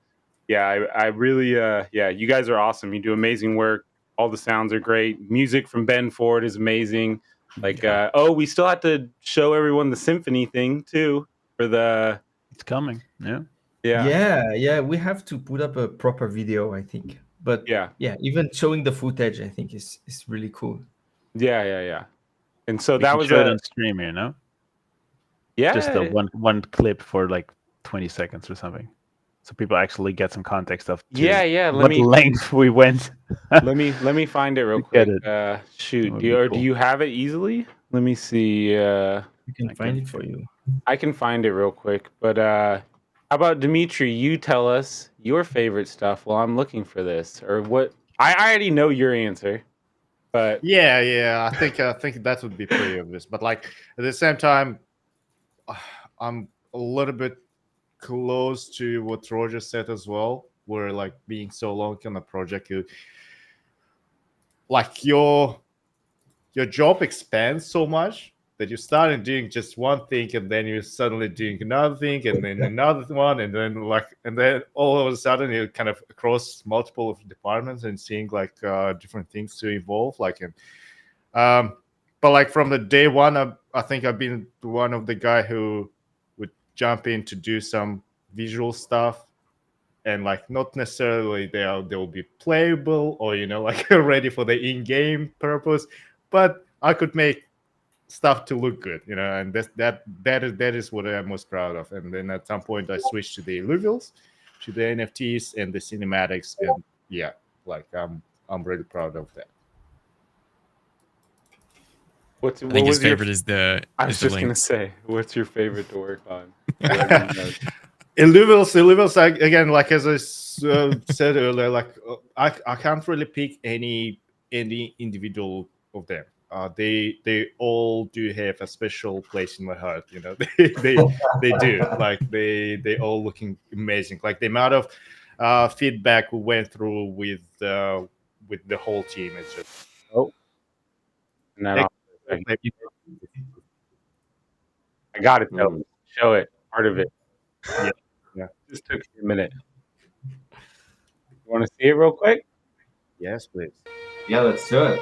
yeah, I really yeah, you guys are awesome. You do amazing work. All the sounds are great. Music from Ben Ford is amazing. Like oh, we still have to show everyone the symphony thing too for the. It's coming. Yeah. Yeah. We have to put up a proper video, I think. But yeah, even showing the footage, I think is really cool. Yeah. And so We that can was show it on stream, you know. Yeah. Just the one clip for like 20 seconds or something, so people actually get some context of Yeah. what length we went. let me find it real To get quick. it. Shoot, That would do be you, or cool. do you have it easily? Let me see. We can find it for you. I can find it real quick. But how about Dimitri? You tell us your favorite stuff while I'm looking for this, or what? I already know your answer, but Yeah. I think that would be pretty obvious. But like at the same time, I'm a little bit close to what Roger said as well. Where like being so long on a project, like your job expands so much that you started doing just one thing and then you're suddenly doing another thing and then another one and then all of a sudden you're kind of across multiple of departments and seeing like different things to evolve like but like from the day one I think I've been one of the guy who would jump in to do some visual stuff and like not necessarily they'll be playable or you know like ready for the in-game purpose, but I could make stuff to look good, you know, and that is what I'm most proud of. And then at some point I switched to the Illuvials, to the NFTs and the cinematics, and yeah, like I'm really proud of that. I think his favorite is the. I was is the just gonna links. say, what's your favorite to work on? Illuvials again, like as I said earlier, like I can't really pick any individual of them. They all do have a special place in my heart. You know, they do. Like they all looking amazing. Like the amount of feedback we went through with the whole team. It's just And then I got it though. Show it. Part of it. Yeah. Just took me a minute. You want to see it real quick? Yes, please. Yeah, let's do it.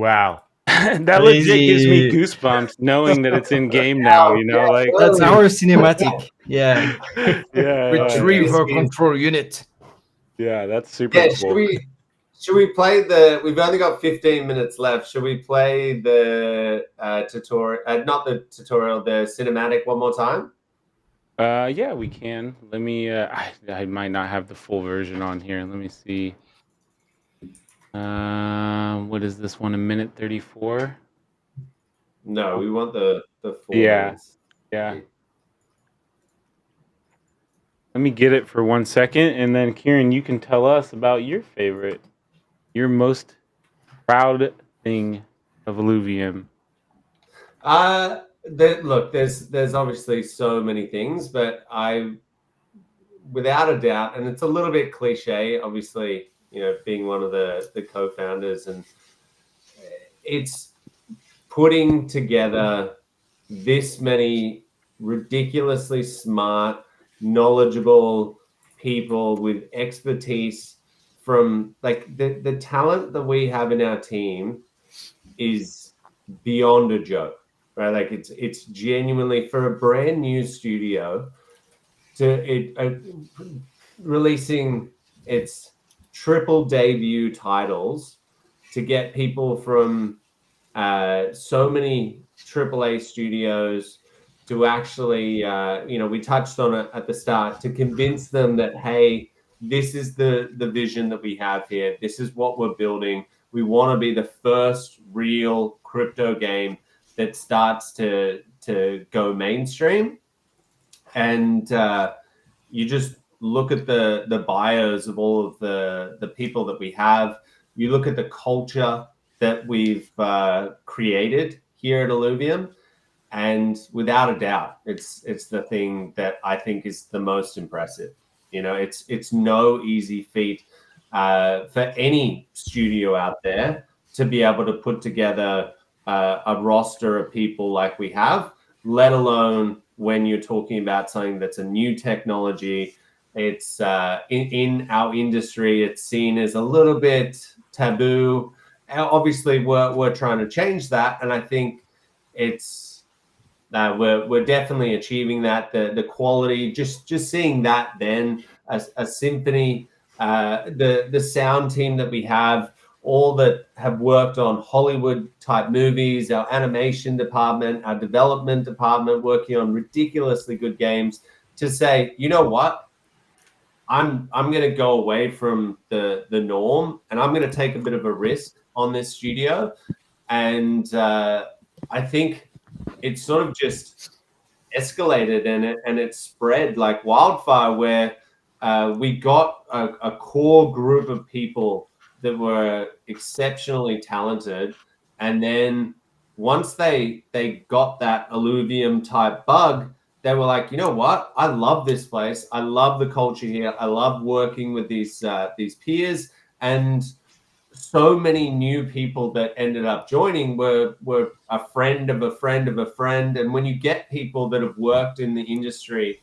Wow. That legit gives me Crazy. goosebumps knowing that it's in game now. You know, like That's our cinematic. Yeah. yeah, Retrieve our control unit. yeah, that's super Yeah, cool. should we play the? We've only got 15 minutes left. Should we play the tutorial? Not the tutorial, the cinematic one more time. Yeah, we can. Let me. I might not have the full version on here. Let me see. What is this one? 1:34. No, we want the 4 Yeah, minutes. yeah. Let me get it for 1 second, and then Kieran, you can tell us about your favorite, your most proud thing of Illuvium. Look, there's obviously so many things, but without a doubt, and it's a little bit cliche, obviously, being one of the co-founders, and it's putting together this many ridiculously smart, knowledgeable people with expertise from like the talent that we have in our team is beyond a joke, right? Like it's genuinely for a brand new studio releasing its triple debut titles to get people from so many AAA studios to actually, we touched on it at the start, to convince them that, hey, this is the vision that we have here. This is what we're building. We want to be the first real crypto game that starts to go mainstream. And you just look at the bios of all of the people that we have. You look at the culture that we've created here at Illuvium, and without a doubt, it's the thing that I think is the most impressive. It's no easy feat for any studio out there to be able to put together a roster of people like we have, let alone when you're talking about something that's a new technology. It's in our industry, it's seen as a little bit taboo. Obviously, we're trying to change that, and I think it's we're definitely achieving that. The quality, just seeing that, then a symphony, the sound team that we have, all that have worked on Hollywood type movies, our animation department, our development department, working on ridiculously good games, to say, you know what, I'm going to go away from the norm, and I'm going to take a bit of a risk on this studio. And I think it's sort of just escalated, and it spread like wildfire, where we got a core group of people that were exceptionally talented. And then once they got that Illuvium type bug, they were like, you know what? I love this place. I love the culture here. I love working with these peers. And so many new people that ended up joining were a friend of a friend of a friend. And when you get people that have worked in the industry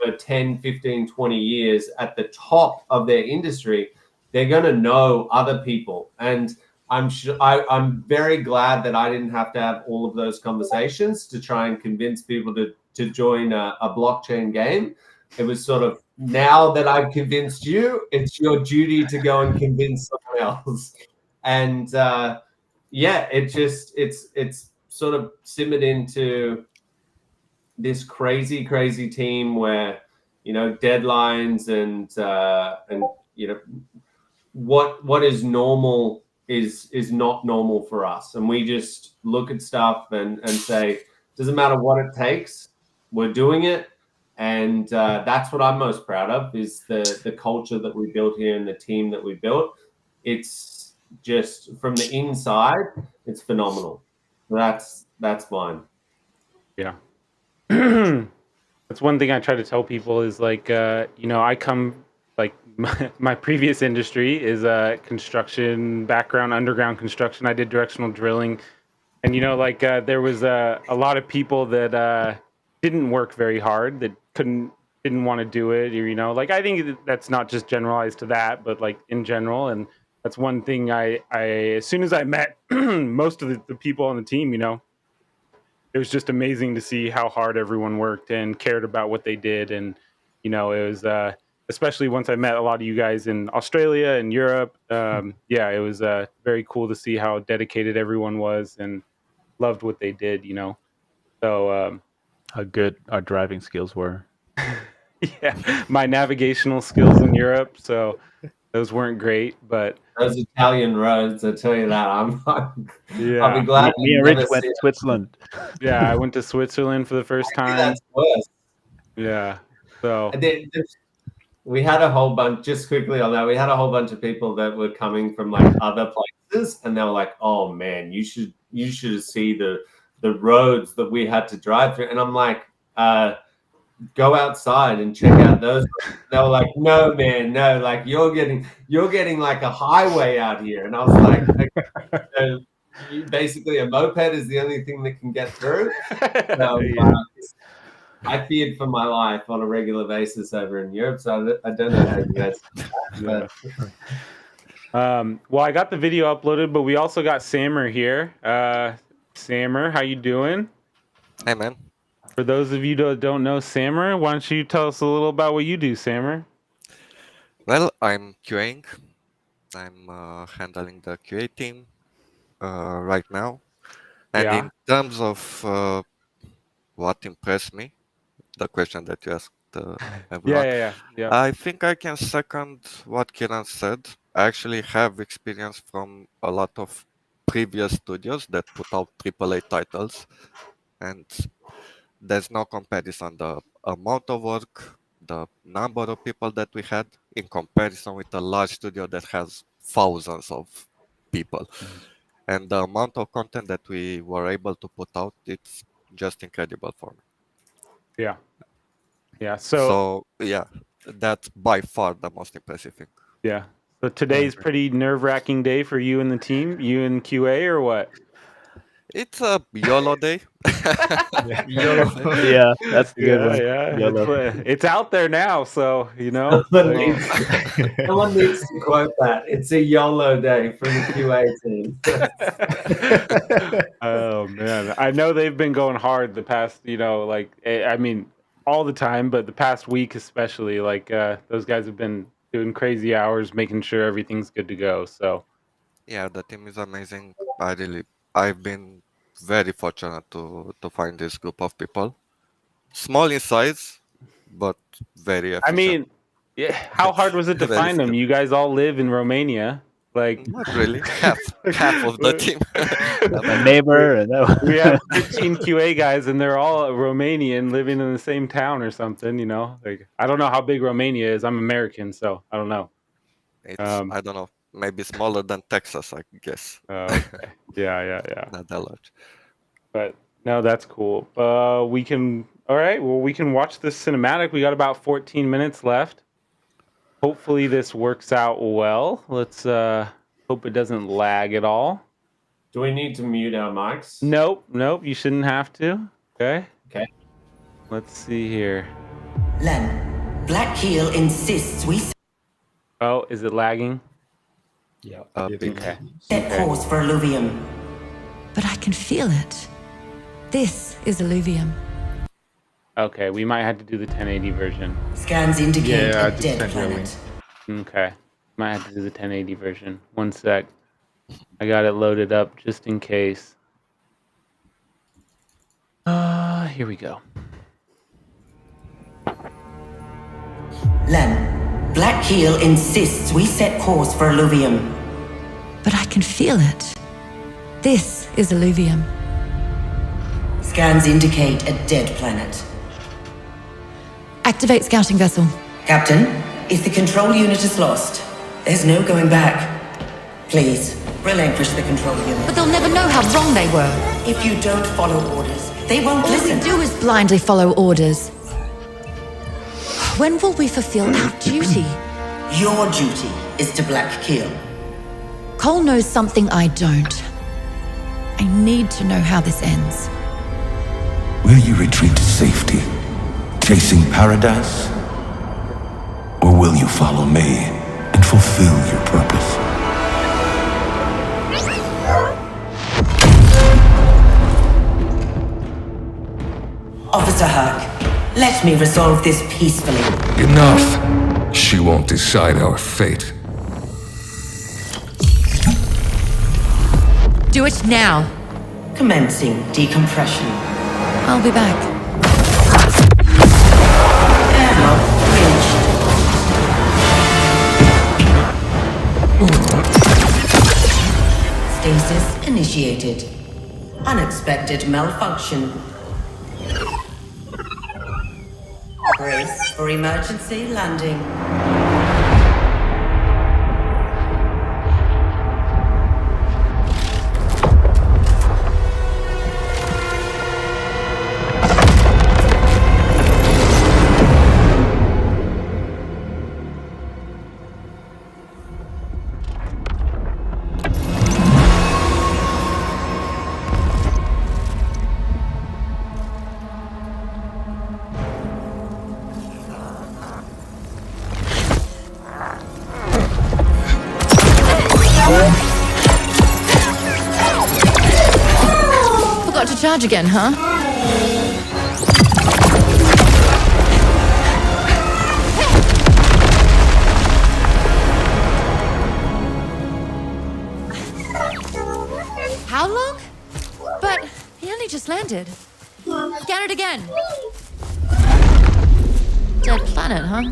for 10, 15, 20 years at the top of their industry, they're going to know other people. And I'm very glad that I didn't have to have all of those conversations to try and convince people to join a blockchain game. It was sort of, now that I've convinced you, it's your duty to go and convince someone else. And it's sort of simmered into this crazy team where, deadlines and what is normal is not normal for us. And we just look at stuff and say, doesn't matter what it takes, we're doing it. And that's what I'm most proud of, is the culture that we built here and the team that we built. It's just, from the inside, it's phenomenal. That's mine. Yeah. That's one thing I try to tell people is like, I come, like, my previous industry is construction background, underground construction. I did directional drilling. And, there was a lot of people that didn't work very hard, that didn't want to do it. Or, I think that's not just generalized to that, but like in general. And that's one thing I as soon as I met most of the people on the team, it was just amazing to see how hard everyone worked and cared about what they did. And, it was, especially once I met a lot of you guys in Australia and Europe. Yeah, it was very cool to see how dedicated everyone was and loved what they did, So, how good our driving skills were. yeah, my navigational skills in Europe. So those weren't great, but those Italian roads, I tell you that. yeah, I'll be glad. Me and Rich went to Switzerland. Yeah, I went to Switzerland for the first time. That's worse. Yeah, so we had a whole bunch. Just quickly on that, we had a whole bunch of people that were coming from like other places, and they were like, "Oh man, you should see the roads that we had to drive through." And I'm like, go outside and check out those. They were like, "No, man, no. Like you're getting like a highway out here." And I was like, okay, basically, a moped is the only thing that can get through. So, I feared for my life on a regular basis over in Europe. So I don't know how you guys. Well, I got the video uploaded, but we also got Sammer here. Sammer, how you doing? Hey, man. For those of you that don't know Sammer, why don't you tell us a little about what you do, Sammer? Well, I'm QAing. I'm handling the QA team right now. And in terms of what impressed me, the question that you asked everyone, yeah. I think I can second what Kiran said. I actually have experience from a lot of previous studios that put out AAA titles, and there's no comparison. The amount of work, the number of people that we had in comparison with a large studio that has thousands of people. And the amount of content that we were able to put out, it's just incredible for me. Yeah. Yeah. So yeah, that's by far the most impressive thing. Yeah. So today's pretty nerve-wracking day for you and the team, you and QA, or what? It's a YOLO day. YOLO. Yeah, that's the good one. Yeah, YOLO. it's out there now, so Someone needs to quote that. It's a YOLO day for the QA team. Oh man, I know they've been going hard the past, I mean, all the time, but the past week especially. Those guys have been doing crazy hours, making sure everything's good to go. So yeah, the team is amazing. I've been very fortunate to find this group of people. Small in size, but very efficient. I mean, how hard was it to find them? You guys all live in Romania. Not really. Half of the team. My neighbor. We have 15 QA guys, and they're all Romanian, living in the same town or something. I don't know how big Romania is. I'm American, so I don't know. It's I don't know. Maybe smaller than Texas, I guess. Okay. Yeah. Not that large. But no, that's cool. We can watch this cinematic. We got about 14 minutes left. Hopefully this works out well. Let's hope it doesn't lag at all. Do we need to mute our mics? Nope. You shouldn't have to. Okay. Let's see here. Len, Black Heel insists we... Oh, is it lagging? Yeah. Okay. Set course for Illuvium. But I can feel it. This is Illuvium. Okay, we might have to do the 1080 version. Scans indicate a dead planet. Okay, might have to do the 1080 version. One sec. I got it loaded up just in case. Here we go. Len, Black Heel insists we set course for Illuvium. But I can feel it. This is Illuvium. Scans indicate a dead planet. Activate scouting vessel. Captain, if the control unit is lost, there's no going back. Please, relinquish the control unit. But they'll never know how wrong they were. If you don't follow orders, they won't listen. All we do is blindly follow orders. When will we fulfill our duty? Your duty is to Black Keel. Cole knows something I don't. I need to know how this ends. Will you retreat to safety, chasing paradise? Or will you follow me and fulfill your purpose? Let me resolve this peacefully. Enough! She won't decide our fate. Do it now. Commencing decompression. I'll be back. Airlock bridged. Stasis initiated. Unexpected malfunction. Brace for emergency landing. Forgot to charge again, huh? How long? But he only just landed. Scan it again. Dead planet, huh?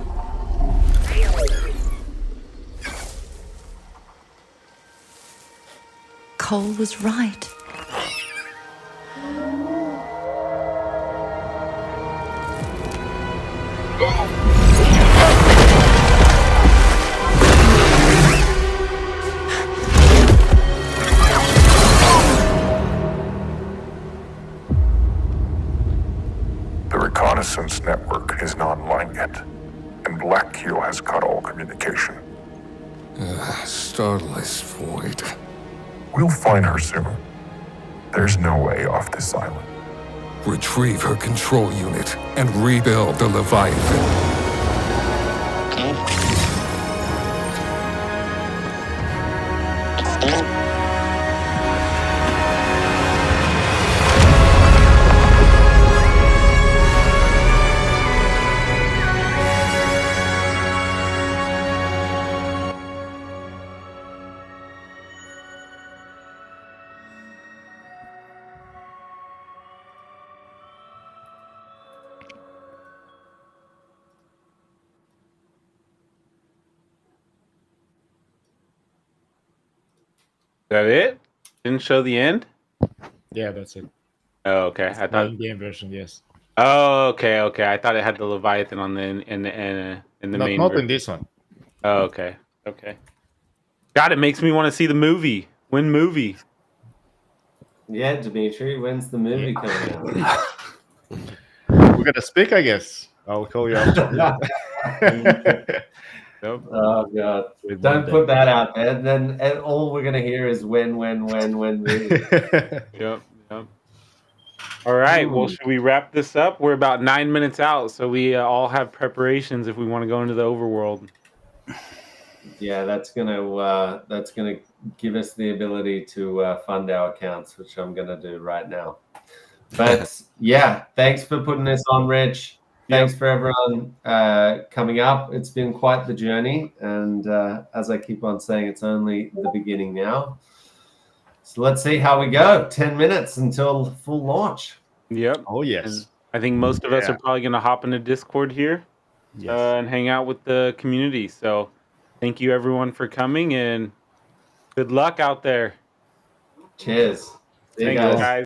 Cole was right. The reconnaissance network is not online yet, and Black Keel has cut all communication. Starless void. We'll find her soon. There's no way off this island. Retrieve her control unit and rebuild the Leviathan. That it? Didn't show the end? Yeah, that's it. Oh, okay. I thought in-game version, yes. Oh, okay, okay. I thought it had the Leviathan on the in the main Not version. in this one. Oh, okay. Okay. God, it makes me want to see the movie. When movie? Yeah, Dimitri, when's the movie coming out? We're gonna speak, I guess. I'll call you after. Nope. Oh god! Don't put that out there. And all we're gonna hear is when movie. Yep. Yep. All right. Well, should we wrap this up? We're about 9 minutes out, so we all have preparations if we want to go into the overworld. Yeah, that's gonna give us the ability to fund our accounts, which I'm gonna do right now. But yeah, thanks for putting this on, Rich. Thanks for everyone coming up. It's been quite the journey, and as I keep on saying, it's only the beginning now. So let's see how we go. 10 minutes until full launch. Yep. Oh yes. And I think most of us are probably going to hop into Discord here and hang out with the community. So thank you everyone for coming, and good luck out there. Cheers. See you Thanks, guys.